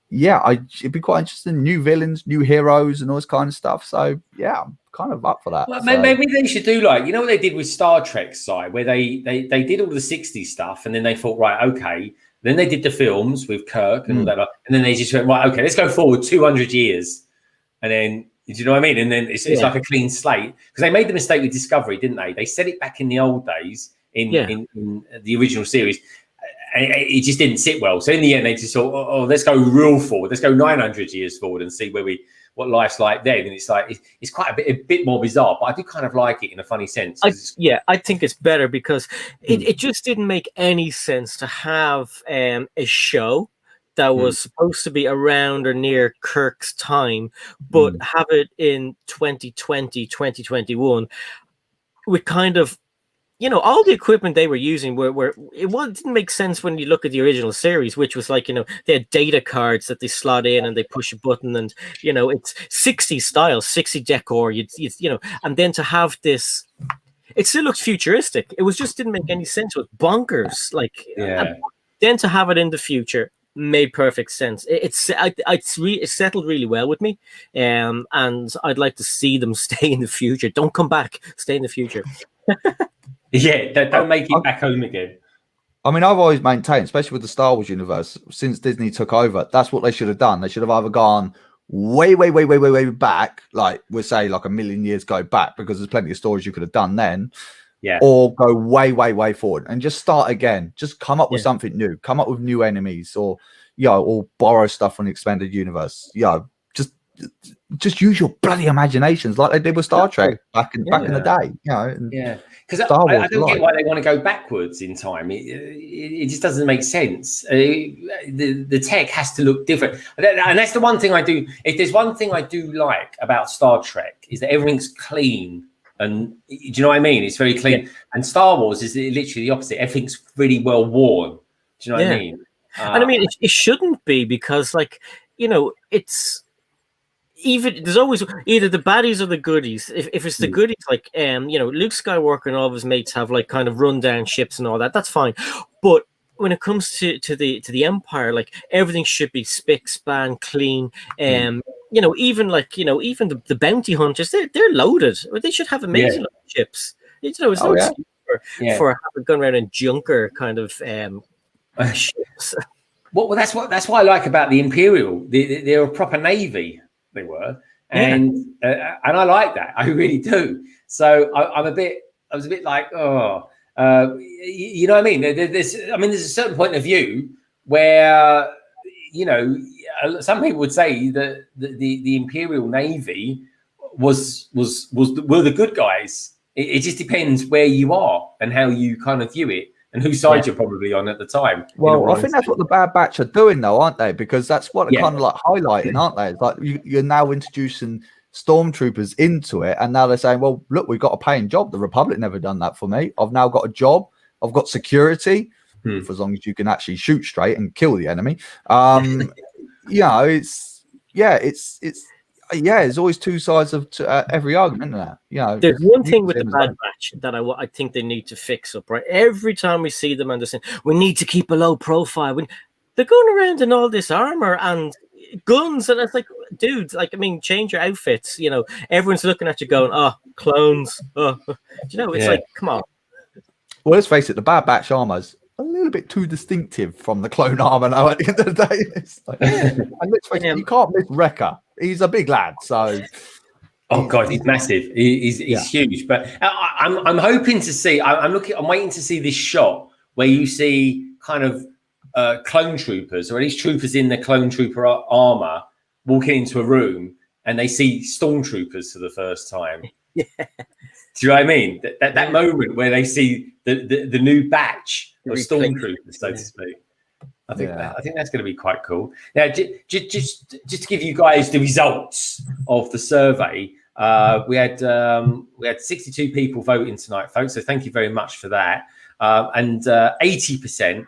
it'd be quite interesting. New villains, new heroes, and all this kind of stuff. So yeah, I'm kind of up for that. Well, maybe they should do like, you know what they did with Star Trek side, where they did all the 60s stuff, and then they thought, right, okay. Then they did the films with Kirk and all that, and then they just went, right, okay, let's go forward 200 years, and then. Do you know what I mean? And then it's like a clean slate because they made the mistake with Discovery, didn't they? They said it back in the old days in the original series. And it just didn't sit well. So in the end, they just thought, oh, let's go real forward. Let's go 900 years forward and see what life's like then. And it's like it's quite a bit more bizarre, but I do kind of like it in a funny sense. I think it's better because it just didn't make any sense to have a show that was supposed to be around or near Kirk's time, but have it in 2020, 2021 with kind of, all the equipment they were using didn't make sense when you look at the original series, which was like, they had data cards that they slot in and they push a button and, it's 60 style, 60 decor, and then to have this, it still looks futuristic. It didn't make any sense. It was bonkers. Then to have it in the future, made perfect sense. It's settled really well with me, and I'd like to see them stay in the future. Don't come back. Stay in the future. Don't make it back home again. I mean, I've always maintained, especially with the Star Wars universe, since Disney took over, that's what they should have done. They should have either gone way back, like we'll say like a million years go back, because there's plenty of stories you could have done then. Yeah. Or go way forward and just start again. Just come up with something new. Come up with new enemies, or or borrow stuff from the expanded universe. Just use your bloody imaginations like they did with Star Trek back in the day. Because I don't get why they want to go backwards in time. It just doesn't make sense. The tech has to look different, and that's the one thing I do. If there's one thing I do like about Star Trek is that everything's clean. And do you know what I mean? It's very clean. And Star Wars is literally the opposite. Everything's really well worn. Do you know what I mean? And I mean, it shouldn't be, because, like, it's even there's always either the baddies or the goodies. If it's the goodies, like Luke Skywalker and all of his mates have like kind of rundown ships and all that. That's fine, but when it comes to the Empire, like everything should be spick span clean. Even the bounty hunters, they're loaded. They should have amazing ships. It's no excuse for having gone around in junker kind of ships. Well, that's what I like about the Imperial. They're a proper navy. They were, and I like that. I really do. So I was a bit like, you know what I mean? There's a certain point of view where some people would say that the Imperial Navy were the good guys. It just depends where you are and how you kind of view it and whose side you're probably on at the time. Well, I think that's what the Bad Batch are doing, though, aren't they? Because that's what they're kind of like highlighting, aren't they? It's like you're now introducing stormtroopers into it, and now they're saying, well, look, we've got a paying job. The Republic never done that for me. I've now got a job. I've got security for as long as you can actually shoot straight and kill the enemy. You know, there's always two sides of every argument, isn't there? You know, there's one thing with the Bad Batch that I think they need to fix up, right? Every time we see them and they're saying, we need to keep a low profile. They're going around in all this armor and guns, and it's like, dude, like, I mean, change your outfits. You know, everyone's looking at you going, oh, clones. Oh. You know, it's like, come on. Well, let's face it, the Bad Batch armor's a little bit too distinctive from the clone armor now at the end of the day. It's like, and let's face it, you can't miss Wrecker. He's a big lad, so. Oh God, he's massive. He's huge. But I'm hoping to see. I'm waiting to see this shot where you see kind of clone troopers, or at least troopers in the clone trooper armor, walking into a room and they see stormtroopers for the first time. Yeah. Do you know what I mean? That moment where they see the new batch of stormtroopers, so to speak. I think that's going to be quite cool. Now, just to give you guys the results of the survey, we had 62 people voting tonight, folks. So thank you very much for that. And 80%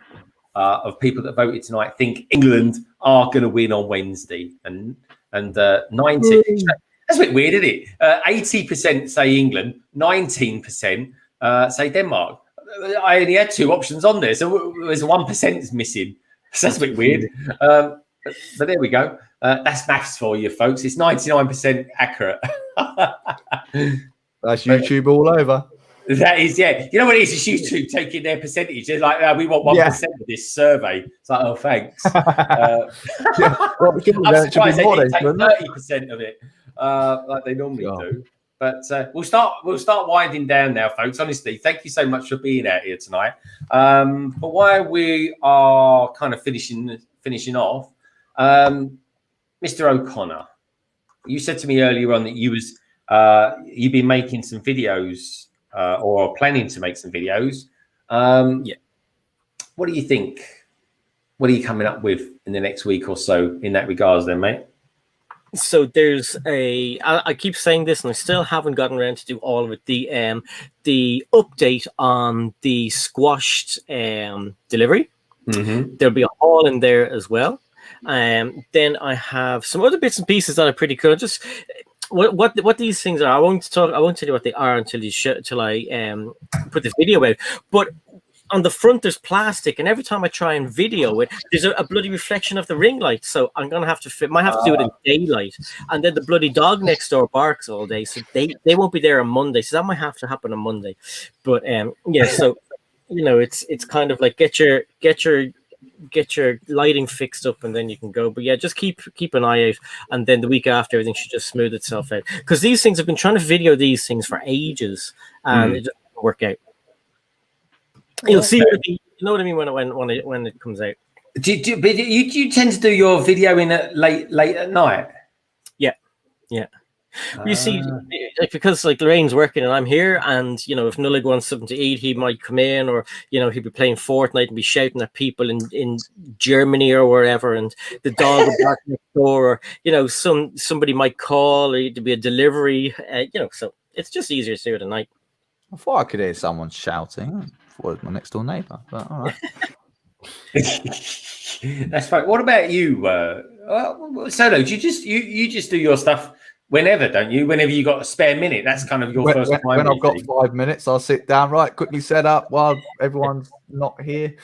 of people that voted tonight think England are going to win on Wednesday, and 90. That's a bit weird, isn't it? 80% say England, 19% say Denmark. I only had two options on there, so there's 1% missing. So that's a bit weird. But there we go. That's maths for you, folks. It's 99% accurate. That's YouTube all over. That is, yeah. You know what it is? It's YouTube taking their percentage. They're like, we want 1% of this survey. It's like, oh, thanks. Well, I'm surprised they didn't take 30% of it, like they normally do. But we'll start winding down now, folks. Honestly, thank you so much for being out here tonight. But while we are kind of finishing off, Mr. O'Connor, you said to me earlier on that you've been making some videos or planning to make some videos. What do you think? What are you coming up with in the next week or so in that regards, then, mate? So there's I keep saying this and I still haven't gotten around to do all of it. The update on the squashed delivery. Mm-hmm. There'll be a haul in there as well. Then I have some other bits and pieces that are pretty cool. Just what these things are. I won't tell you what they are until I put the video out. But on the front, there's plastic, and every time I try and video it, there's a bloody reflection of the ring light. So I'm gonna have to might have to do it in daylight. And then the bloody dog next door barks all day, so they won't be there on Monday. So that might have to happen on Monday. But so you know, it's kind of like get your lighting fixed up, and then you can go. But yeah, just keep an eye out, and then the week after, everything should just smooth itself out. Because these things, I've been trying to video these things for ages, and it just doesn't work out. You'll see, you know what I mean when it comes out. Do you tend to do your video in late at night? Yeah. You see, like, because like Lorraine's working and I'm here, and you know, if Nullig wants something to eat, he might come in, or you know, he'd be playing Fortnite and be shouting at people in Germany or wherever, and the dog would bark next door, or you know, somebody might call, or there'd be a delivery, you know, so it's just easier to do it at night. I thought I could hear someone shouting. Was my next door neighbour, but all right. That's fine. What about you, Solo? Do you just do your stuff whenever, don't you? Whenever you got a spare minute, that's kind of your first time. When I've got 5 minutes, I'll sit down, right, quickly set up while everyone's not here.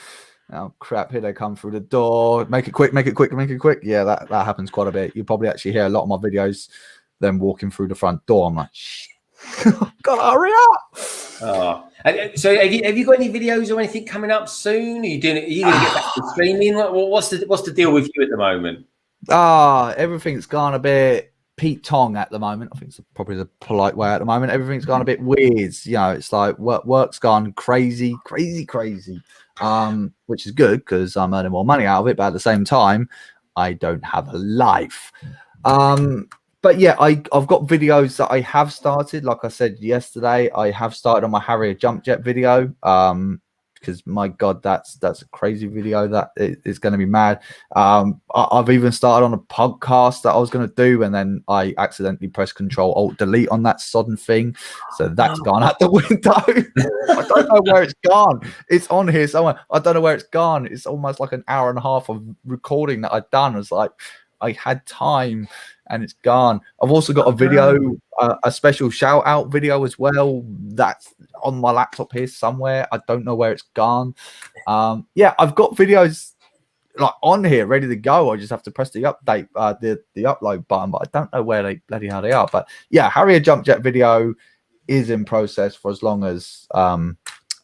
Oh crap! Here they come through the door. Make it quick. Yeah, that happens quite a bit. You probably actually hear a lot of my videos, them walking through the front door. I'm like, shit. Gotta hurry up. So have you got any videos or anything coming up soon? Are you going to get back to streaming? What's the deal with you at the moment? Everything's gone a bit Pete Tong at the moment. I think it's probably the polite way at the moment. Everything's gone a bit weird. You know, it's like work's gone crazy. Which is good because I'm earning more money out of it, but at the same time, I don't have a life. But yeah, I've got videos that I have started. Like I said yesterday, I have started on my Harrier jump jet video. because my God, that's a crazy video. That is going to be mad. I've even started on a podcast that I was going to do, and then I accidentally pressed Control Alt Delete on that sodden thing, so that's gone out the window. I don't know where it's gone. It's on here somewhere. I don't know where it's gone. It's almost like an hour and a half of recording that I'd done. It's like I had time, and it's gone. I've also got a video, a special shout out video as well. That's on my laptop here somewhere. I don't know where it's gone. Yeah, I've got videos like on here ready to go. I just have to press the update, the upload button, but I don't know where they bloody hell they are. But yeah, Harrier Jump Jet video is in process for as long as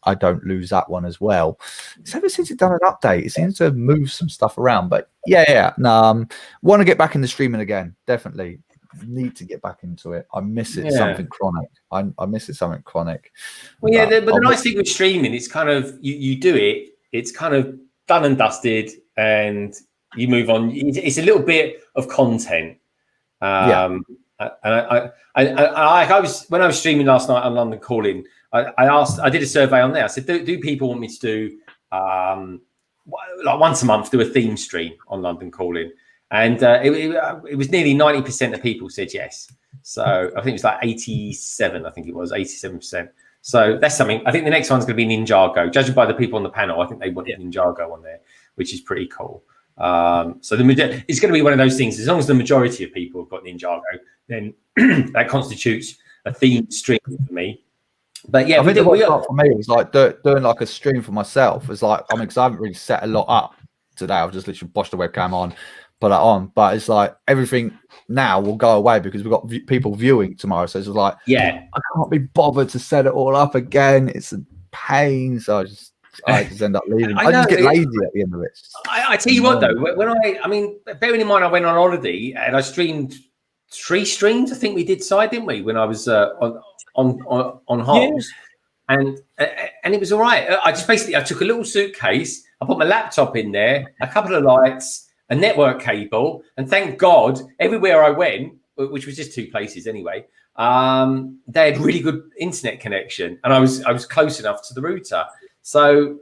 I don't lose that one as well. It's ever since it's done an update, it seems to move some stuff around. But yeah. Want to get back into streaming again. Definitely need to get back into it. I miss it. Something chronic. I miss it. Something chronic. Well, yeah. But the nice thing with streaming, it's kind of you do it. It's kind of done and dusted, and you move on. It's a little bit of content. And I was when I was streaming last night on London Calling. I did a survey on there. I said, do people want me to do like once a month, do a theme stream on London Calling? And it was nearly 90% of people said yes. So I think it was like 87%. So that's something. I think the next one's going to be Ninjago. Judging by the people on the panel, I think they wanted Ninjago on there, which is pretty cool. So it's going to be one of those things. As long as the majority of people have got Ninjago, then that constitutes a theme stream for me. But yeah, I think for me, it was like doing like a stream for myself. It's like, because I haven't really set a lot up today. I've just literally washed the webcam on, put that on. But it's like everything now will go away because we've got people viewing tomorrow. So it's like, I can't be bothered to set it all up again. It's a pain. So I just end up leaving. I just get lazy at the end of it. I tell you what though, when I mean, bearing in mind I went on holiday and I streamed 3 streams. I think we did didn't we? When I was on holes, and it was all right. I took a little suitcase, I put my laptop in there, a couple of lights, a network cable, and thank God everywhere I went, which was just 2 places anyway, they had really good internet connection, and I was close enough to the router, so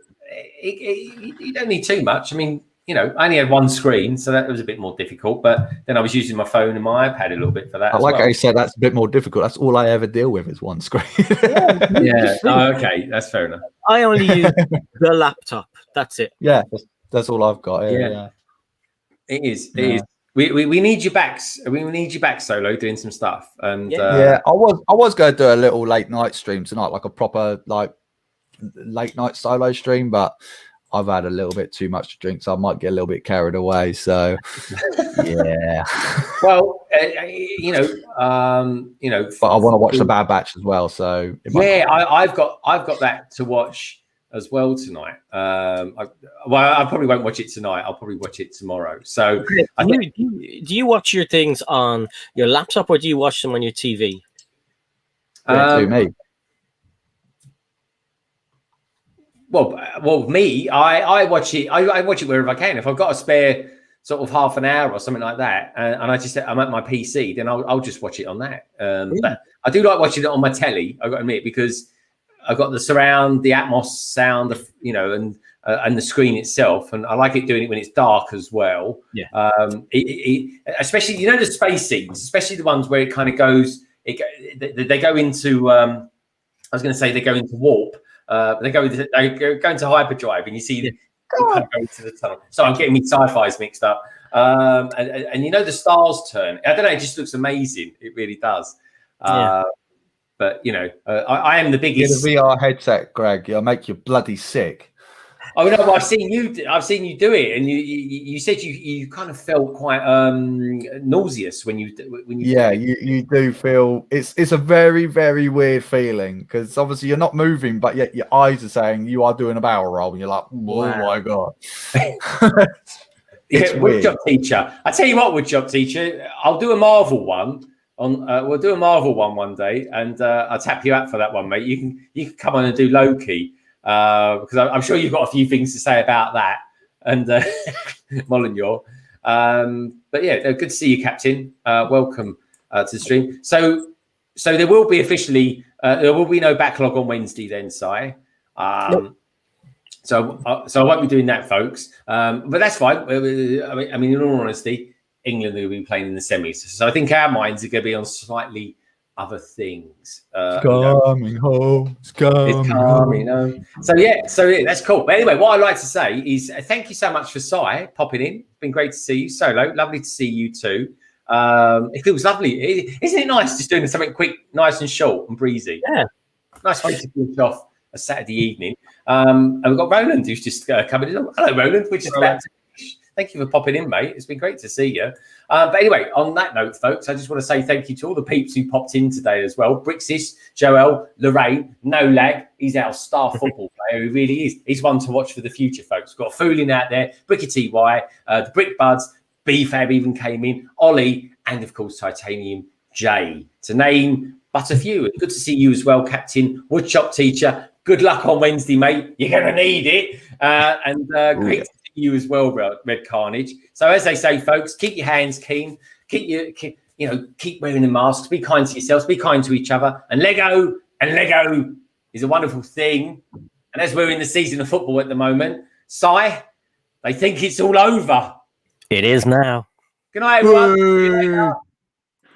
you don't need too much. I mean, I only had 1 screen, so that was a bit more difficult. But then I was using my phone and my iPad a little bit for that. I said, that's a bit more difficult. That's all I ever deal with is 1 screen. Yeah. Oh, okay, that's fair enough. I only use the laptop. That's it. Yeah, that's all I've got. Yeah. It is. It is. We need you back. We need you back, Solo, doing some stuff. And I was going to do a little late night stream tonight, like a proper late night solo stream, but I've had a little bit too much to drink, so I might get a little bit carried away. So, yeah. Well, but I want to watch the Bad Batch as well. So, I've got that to watch as well tonight. I probably won't watch it tonight. I'll probably watch it tomorrow. So, do you watch your things on your laptop or do you watch them on your TV? Me. Well, me, I watch it. I watch it wherever I can. If I've got a spare sort of half an hour or something like that, and I'm at my PC, then I'll just watch it on that. But I do like watching it on my telly. I've got to admit, because I've got the surround, the Atmos sound, and the screen itself, and I like it doing it when it's dark as well. Yeah. Especially the space scenes, especially the ones where it kind of goes. They go into. I was going to say they go into warp. They go into hyperdrive, and you see them kind of go into the tunnel. So I'm getting me sci-fi's mixed up. And the stars turn. I don't know. It just looks amazing. It really does. But I am the biggest. Get a VR headset, Greg. It'll make you bloody sick. Oh no! Well, I've seen you do it, and you said you kind of felt quite nauseous when you. Yeah, you do feel it's a very, very weird feeling, because obviously you're not moving, but yet your eyes are saying you are doing a barrel roll, and you're like, oh my God. It's woodshop teacher. I tell you what, woodshop teacher, I'll do a Marvel one. We'll do a Marvel one day, and I'll tap you out for that one, mate. You can come on and do Loki. Because I'm sure you've got a few things to say about that, and Molyneux. But yeah, good to see you, Captain. Welcome to the stream. So there will be officially there will be no backlog on Wednesday then, Si. Nope. So I won't be doing that, folks. But that's fine. I mean, in all honesty, England will be playing in the semis. So I think our minds are going to be on slightly other things. Coming home. It's coming home. So yeah, that's cool. But anyway, what I'd like to say is thank you so much for Si popping in. It's been great to see you. Solo, lovely to see you too. It feels lovely. Isn't it nice just doing something quick, nice and short and breezy? Yeah. Nice way to finish off a Saturday evening. And we've got Roland who's just coming in. Hello, Roland. We're just about to finish. Thank you for popping in, mate. It's been great to see you. But anyway, on that note, folks, I just want to say thank you to all the peeps who popped in today as well. Brixis, Joel, Lorraine, No Lag. He's our star football player. He really is. He's one to watch for the future, folks. We've got Fooling out there, Bricky TY, the Brick Buds, BFAB even came in, Ollie, and of course, Titanium J. To name but a few. And good to see you as well, Captain Woodshop Teacher. Good luck on Wednesday, mate. You're going to need it. And great to see you as well, Red Carnage. So as they say, folks, keep your hands keen. Keep wearing the masks. Be kind to yourselves. Be kind to each other. And Lego is a wonderful thing. And as we're in the season of football at the moment, they think it's all over. It is now. Good night, everyone.